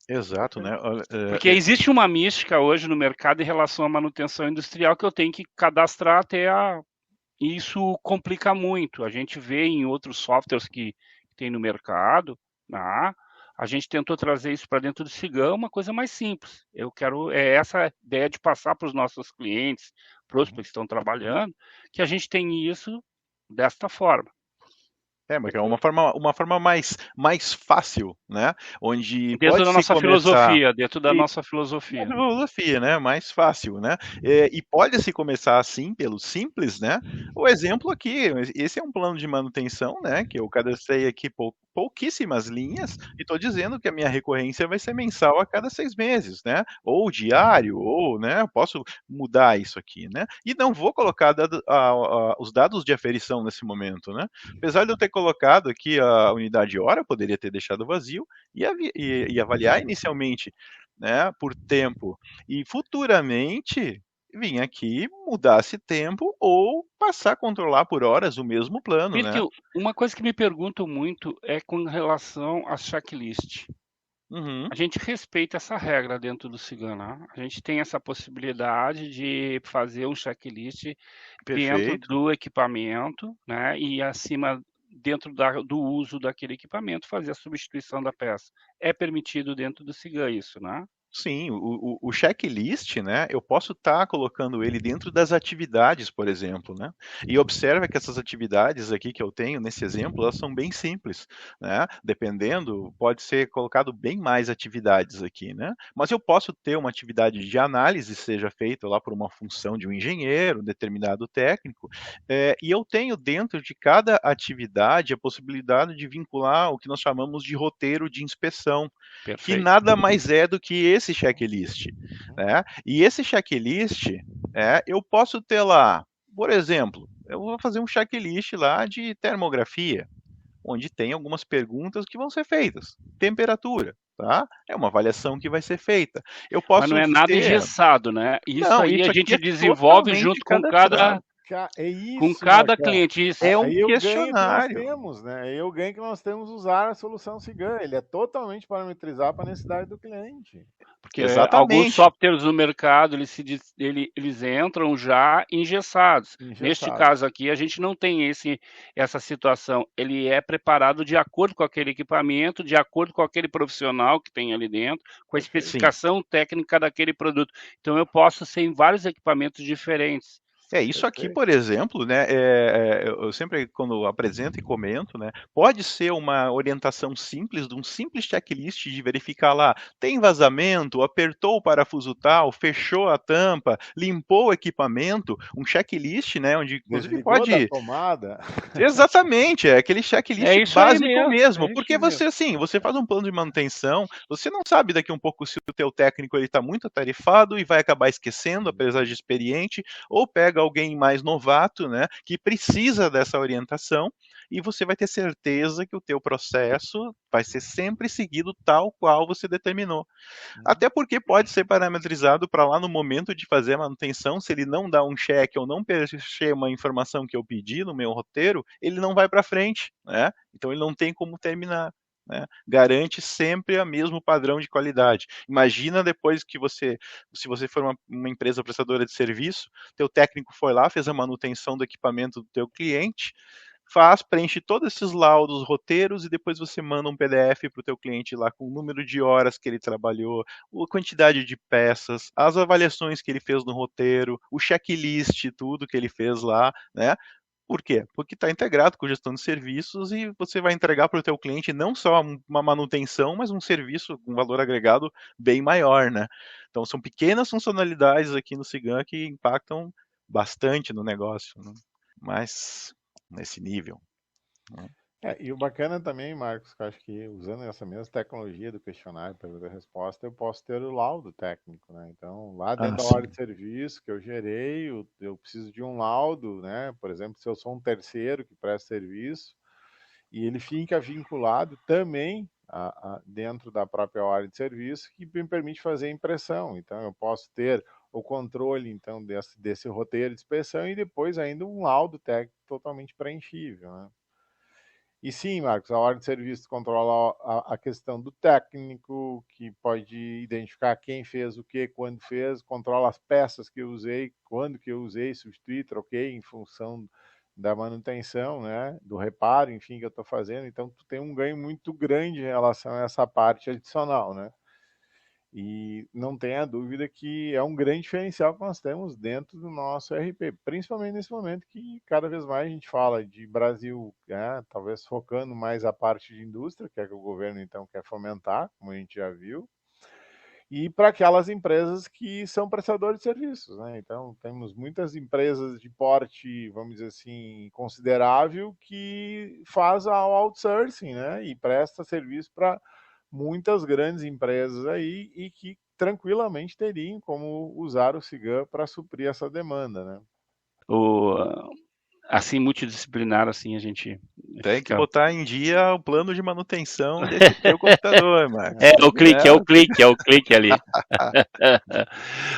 Exato, né? Olha, Porque existe uma mística hoje no mercado em relação à manutenção industrial que eu tenho que cadastrar e isso complica muito. A gente vê em outros softwares que tem no mercado, né? A gente tentou trazer isso para dentro do Cigão, uma coisa mais simples. Essa ideia de passar para os nossos clientes, prospects que estão trabalhando, que a gente tem isso desta forma. Mas é uma forma mais fácil, né? Onde Dentro da pode-se nossa começar. filosofia, dentro da nossa Uma filosofia. filosofia, né? Mais fácil, né? E pode-se começar assim, pelo simples, né? O exemplo aqui, esse é um plano de manutenção, né? Que eu cadastrei aqui pouquíssimas linhas e estou dizendo que a minha recorrência vai ser mensal a cada 6 meses, né? Ou diário, ou, né? Eu posso mudar isso aqui, né? E não vou colocar os dados de aferição nesse momento, né? Apesar de eu ter colocado aqui a unidade hora, eu poderia ter deixado vazio e avaliar inicialmente, né, por tempo, e futuramente vir aqui, mudar esse tempo ou passar a controlar por horas o mesmo plano, né? Birk, uma coisa que me pergunto muito é com relação à checklist. Uhum, A gente respeita essa regra dentro do Cigana. A gente tem essa possibilidade de fazer um checklist dentro perfeito. do equipamento, né? E acima, dentro do uso daquele equipamento, fazer a substituição da peça. É permitido dentro do Cigan isso, né? Sim, o checklist, né? Eu posso estar colocando ele dentro das atividades, por exemplo, né? E observa que essas atividades aqui que eu tenho nesse exemplo, elas são bem simples, né? Dependendo, pode ser colocado bem mais atividades aqui, né? Mas eu posso ter uma atividade de análise, seja feita lá por uma função de um engenheiro, um determinado técnico, e eu tenho dentro de cada atividade a possibilidade de vincular o que nós chamamos de roteiro de inspeção, que Perfeito. nada mais é do que esse checklist, né? E esse checklist, eu posso ter lá, por exemplo, eu vou fazer um checklist lá de termografia. onde tem algumas perguntas que vão ser feitas. Temperatura, tá? É uma avaliação que vai ser feita. Eu Mas não posso é nada ter... engessado, né? Isso Não, aí a isso aqui gente é desenvolve totalmente junto cadastrado. É com isso, cada Marcão. cliente. Isso. É um Aí eu ganho que nós questionário. temos, né? Aí eu ganho que nós temos usar a solução Cigan. Ele é totalmente parametrizado para a necessidade do cliente. Porque alguns Exatamente. softwares no mercado, eles entram já engessados. Neste Engessado. caso aqui, a gente não tem essa situação. Ele é preparado de acordo com aquele equipamento, de acordo com aquele profissional que tem ali dentro, com a Perfeito. especificação técnica daquele produto. Então, eu posso ser em vários equipamentos diferentes. Isso aqui, Perfeito. por exemplo, né, eu sempre, quando apresento e comento, né, pode ser uma orientação simples, de um simples checklist de verificar lá, tem vazamento, apertou o parafuso tal, fechou a tampa, limpou o equipamento, um checklist, né, onde inclusive Desligou da pode... tomada. Exatamente, é aquele É checklist isso aí básico mesmo, é isso porque mesmo. você, assim, você faz um plano de manutenção, você não sabe daqui um pouco se o teu técnico ele está muito atarefado e vai acabar esquecendo, apesar de experiente, ou pega alguém mais novato, né, que precisa dessa orientação, e você vai ter certeza que o teu processo vai ser sempre seguido tal qual você determinou. Até porque pode ser parametrizado para lá no momento de fazer a manutenção, se ele não dá um check ou não preencher uma informação que eu pedi no meu roteiro, ele não vai para frente, né? Então ele não tem como terminar. Né? Garante sempre o mesmo padrão de qualidade. Imagina depois que se você for uma empresa prestadora de serviço, teu técnico foi lá, fez a manutenção do equipamento do teu cliente, preenche todos esses laudos, roteiros, e depois você manda um PDF para o teu cliente lá com o número de horas que ele trabalhou, a quantidade de peças, as avaliações que ele fez no roteiro, o checklist, tudo que ele fez lá, né? Por quê? Porque está integrado com gestão de serviços e você vai entregar para o teu cliente não só uma manutenção, mas um serviço com valor agregado bem maior, né? Então são pequenas funcionalidades aqui no Cigan que impactam bastante no negócio, né? Mas nesse nível. Né? E o bacana também, Marcos, que eu acho que usando essa mesma tecnologia do questionário, pergunta e resposta, eu posso ter o laudo técnico, né? Então, lá dentro da sim. ordem de serviço que eu gerei, eu preciso de um laudo, né? Por exemplo, se eu sou um terceiro que presta serviço, e ele fica vinculado também dentro da própria ordem de serviço, que me permite fazer impressão. Então, eu posso ter o controle então desse roteiro de inspeção e depois ainda um laudo técnico totalmente preenchível, né? E sim, Marcos, a ordem de serviço controla a questão do técnico, que pode identificar quem fez o que, quando fez, controla as peças que eu usei, quando que eu usei, substituí, troquei em função da manutenção, né, do reparo, enfim, que eu estou fazendo. Então, tu tem um ganho muito grande em relação a essa parte adicional, né? E não tenha dúvida que é um grande diferencial que nós temos dentro do nosso RP, principalmente nesse momento que cada vez mais a gente fala de Brasil, né, talvez focando mais a parte de indústria, que é que o governo então quer fomentar, como a gente já viu, e para aquelas empresas que são prestadores de serviços, né? Então temos muitas empresas de porte, vamos dizer assim, considerável que faz ao outsourcing, né, e presta serviço para muitas grandes empresas aí e que tranquilamente teriam como usar o Cigan para suprir essa demanda, né? Assim, multidisciplinar, assim, a gente Tem que fica... botar em dia o plano de manutenção desse teu computador, Marcos. É o clique ali.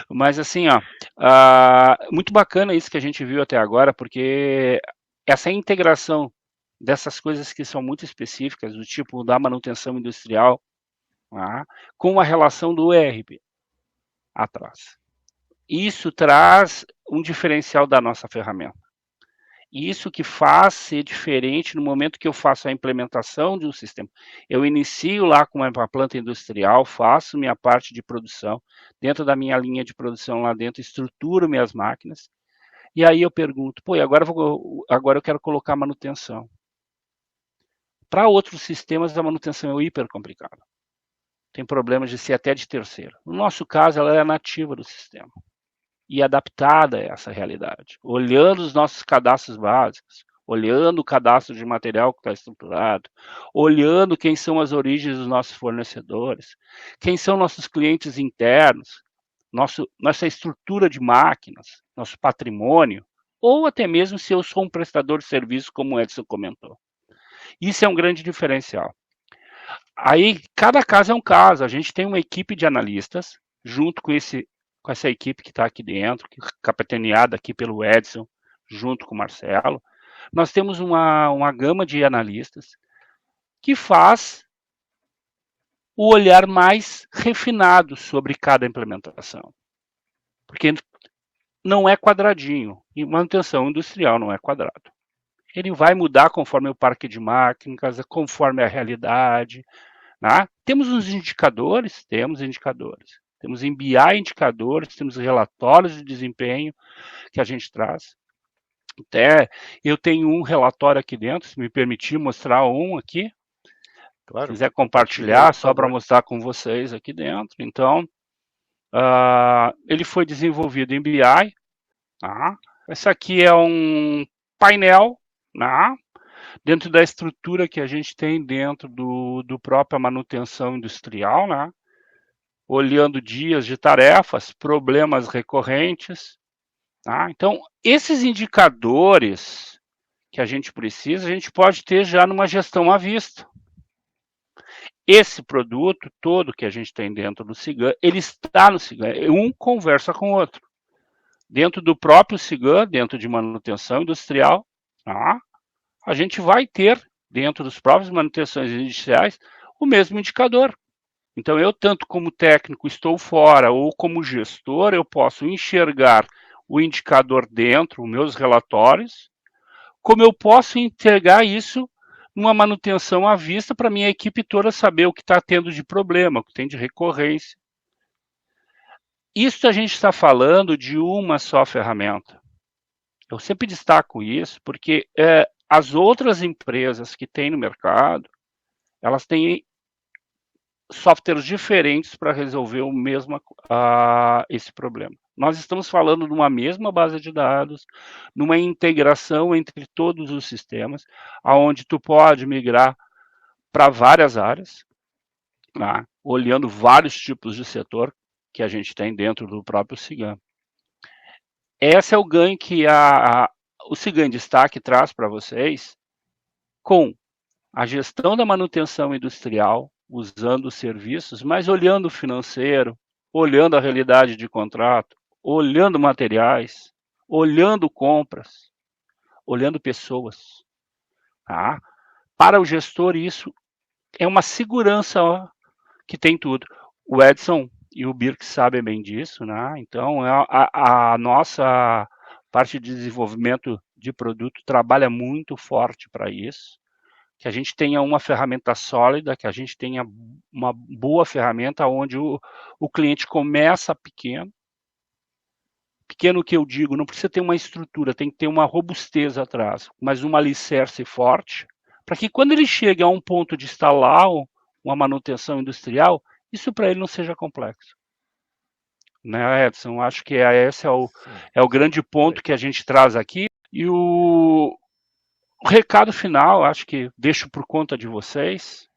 Mas assim, ó, muito bacana isso que a gente viu até agora, porque essa integração dessas coisas que são muito específicas, do tipo da manutenção industrial, com a relação do ERP atrás. Isso traz um diferencial da nossa ferramenta. Isso que faz ser diferente no momento que eu faço a implementação de um sistema. Eu inicio lá com uma planta industrial, faço minha parte de produção, dentro da minha linha de produção lá dentro, estruturo minhas máquinas, e aí eu pergunto, pô, agora eu quero colocar manutenção. Para outros sistemas, a manutenção é hiper complicada. Tem problemas de ser até de terceiro. No nosso caso, ela é nativa do sistema e adaptada a essa realidade, olhando os nossos cadastros básicos, olhando o cadastro de material que está estruturado, olhando quem são as origens dos nossos fornecedores, quem são nossos clientes internos, nossa estrutura de máquinas, nosso patrimônio, ou até mesmo se eu sou um prestador de serviço, como o Edson comentou. Isso é um grande diferencial. Aí, cada caso é um caso. A gente tem uma equipe de analistas, junto com essa equipe que está aqui dentro, capitaneada aqui pelo Edson, junto com o Marcelo. Nós temos uma gama de analistas que faz o olhar mais refinado sobre cada implementação. Porque não é quadradinho. E manutenção industrial não é quadrado. Ele vai mudar conforme o parque de máquinas, conforme a realidade. Né? Temos uns indicadores? Temos indicadores. Temos em BI indicadores, temos relatórios de desempenho que a gente traz. Até eu tenho um relatório aqui dentro, se me permitir mostrar um aqui. Claro. Se quiser compartilhar, só para mostrar com vocês aqui dentro. Então, ele foi desenvolvido em BI. Tá? Esse aqui é um painel, tá? Dentro da estrutura que a gente tem dentro do própria manutenção industrial, né? Olhando dias de tarefas, problemas recorrentes. Tá? Então, esses indicadores que a gente precisa, a gente pode ter já numa gestão à vista. Esse produto todo que a gente tem dentro do CIGAM, ele está no CIGAM, um conversa com o outro. Dentro do próprio CIGAM, dentro de manutenção industrial, tá? A gente vai ter, dentro dos próprios manutenções industriais, o mesmo indicador. Então, eu, tanto como técnico, estou fora, ou como gestor, eu posso enxergar o indicador dentro, os meus relatórios, como eu posso entregar isso numa manutenção à vista para minha equipe toda saber o que está tendo de problema, o que tem de recorrência. Isso a gente está falando de uma só ferramenta. Eu sempre destaco isso porque as outras empresas que tem no mercado, elas têm softwares diferentes para resolver o mesmo esse problema. Nós estamos falando de uma mesma base de dados, numa integração entre todos os sistemas, onde tu pode migrar para várias áreas, tá? Olhando vários tipos de setor que a gente tem dentro do próprio CIGAM. Esse é o ganho que o CIGAM Destaque traz para vocês com a gestão da manutenção industrial, usando os serviços, mas olhando o financeiro, olhando a realidade de contrato, olhando materiais, olhando compras, olhando pessoas. Tá? Para o gestor, isso é uma segurança que tem tudo. O Edson e o Birk sabem bem disso, né? Então, a nossa parte de desenvolvimento de produto trabalha muito forte para isso. Que a gente tenha uma ferramenta sólida, que a gente tenha uma boa ferramenta onde o cliente começa pequeno. Pequeno que eu digo, não precisa ter uma estrutura, tem que ter uma robustez atrás, mas um alicerce forte, para que quando ele chegue a um ponto de instalar uma manutenção industrial, isso para ele não seja complexo. Né, Edson? Acho que esse é o grande ponto que a gente traz aqui. E o recado final, acho que deixo por conta de vocês.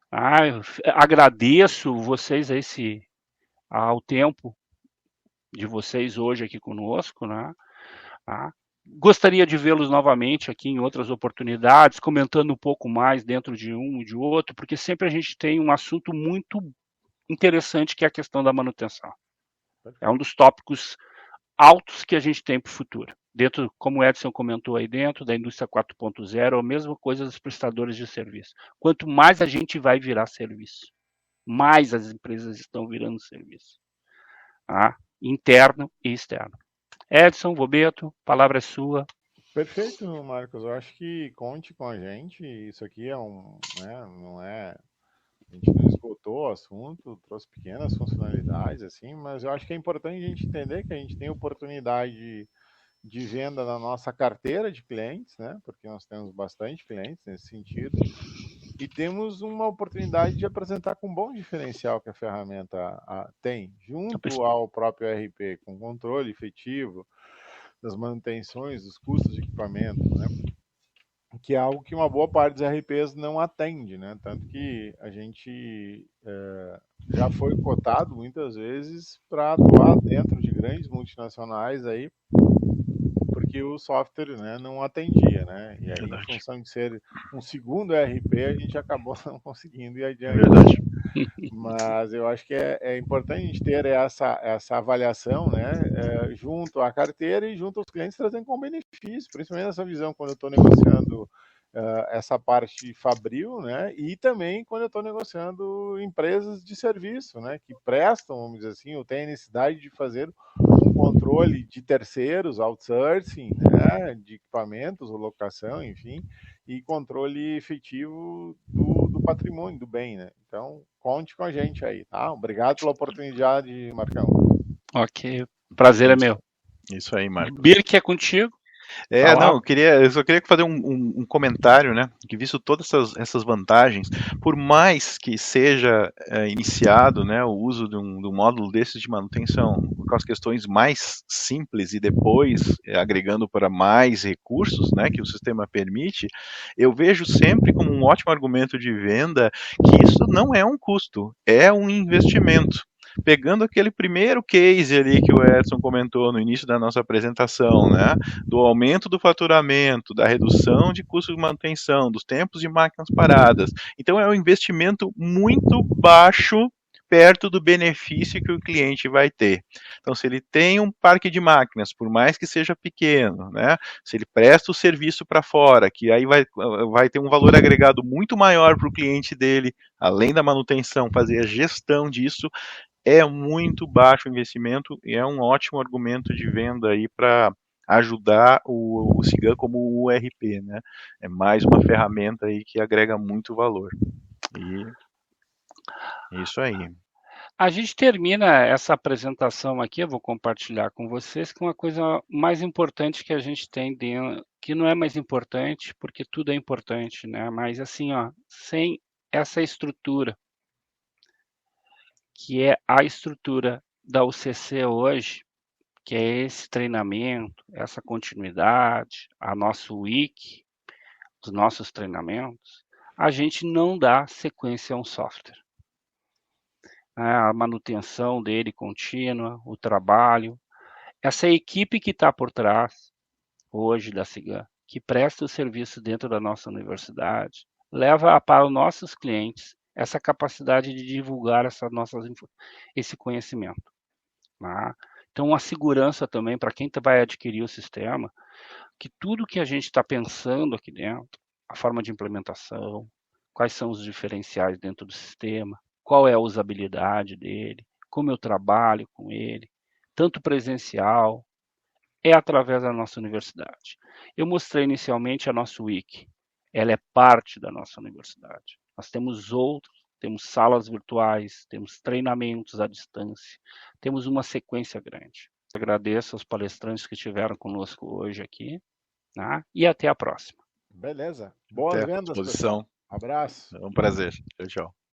Agradeço vocês ao tempo de vocês hoje aqui conosco, né? Gostaria de vê-los novamente aqui em outras oportunidades, comentando um pouco mais dentro de um e de outro, porque sempre a gente tem um assunto muito interessante que é a questão da manutenção. É um dos tópicos altos que a gente tem para o futuro. Dentro, como o Edson comentou aí dentro, da indústria 4.0, a mesma coisa dos prestadores de serviço. Quanto mais a gente vai virar serviço, mais as empresas estão virando serviço. Interno e externo. Edson, Vobeto, a palavra é sua. Perfeito, Marcos. Eu acho que conte com a gente. Isso aqui não é... A gente não esgotou o assunto, trouxe pequenas funcionalidades, assim, mas eu acho que é importante a gente entender que a gente tem oportunidade de venda na nossa carteira de clientes, né? Porque nós temos bastante clientes nesse sentido. E temos uma oportunidade de apresentar com um bom diferencial que a ferramenta tem, junto ao próprio ERP, com controle efetivo das manutenções, dos custos de equipamento, né? Que é algo que uma boa parte dos RPs não atende, né? Tanto que a gente já foi cotado muitas vezes para atuar dentro de grandes multinacionais aí, porque que o software, né, não atendia, né? E aí, em Verdade. função de ser um segundo ERP, a gente acabou não conseguindo ir adiante. Verdade. Mas eu acho que é importante a gente ter essa avaliação, né, junto à carteira e junto aos clientes, trazendo como benefício, principalmente nessa visão quando eu estou negociando essa parte fabril, né, e também quando eu estou negociando empresas de serviço, né, que prestam, vamos dizer assim, ou têm a necessidade de fazer um controle de terceiros, outsourcing, né, de equipamentos, ou locação, enfim, e controle efetivo do patrimônio, do bem, né? Então, conte com a gente aí, tá? Obrigado pela oportunidade, Marcão. Ok, prazer é meu. Isso aí, Marcos. Birk, é contigo? Não, eu só queria fazer um comentário, né? Que visto todas essas vantagens, por mais que seja iniciado, né, o uso de um módulo desses de manutenção com as questões mais simples e depois agregando para mais recursos, né, que o sistema permite, eu vejo sempre como um ótimo argumento de venda que isso não é um custo, é um investimento. Pegando aquele primeiro case ali que o Edson comentou no início da nossa apresentação, né, do aumento do faturamento, da redução de custos de manutenção, dos tempos de máquinas paradas. Então é um investimento muito baixo perto do benefício que o cliente vai ter. Então, se ele tem um parque de máquinas, por mais que seja pequeno, né, se ele presta o serviço para fora, que aí vai ter um valor agregado muito maior para o cliente dele, além da manutenção, fazer a gestão disso, é muito baixo o investimento e é um ótimo argumento de venda aí para ajudar o Cigan como o URP, né? É mais uma ferramenta aí que agrega muito valor. E é isso aí. A gente termina essa apresentação aqui, eu vou compartilhar com vocês, com uma coisa mais importante que a gente tem dentro, que não é mais importante, porque tudo é importante, né? Mas assim, ó, sem essa estrutura, que é a estrutura da UCC hoje, que é esse treinamento, essa continuidade, a nosso wiki, os nossos treinamentos, a gente não dá sequência a um software. A manutenção dele contínua, o trabalho, essa equipe que está por trás hoje da Cigan, que presta o serviço dentro da nossa universidade, leva para os nossos clientes essa capacidade de divulgar esse conhecimento. Tá? Então, a segurança também para quem vai adquirir o sistema, que tudo que a gente está pensando aqui dentro, a forma de implementação, quais são os diferenciais dentro do sistema, qual é a usabilidade dele, como eu trabalho com ele, tanto presencial, é através da nossa universidade. Eu mostrei inicialmente a nossa wiki, ela é parte da nossa universidade. Nós temos temos salas virtuais, temos treinamentos à distância, temos uma sequência grande. Agradeço aos palestrantes que estiveram conosco hoje aqui, né? E até a próxima. Beleza. Boas vendas, pessoal. Abraço. É um prazer. Tchau, tchau.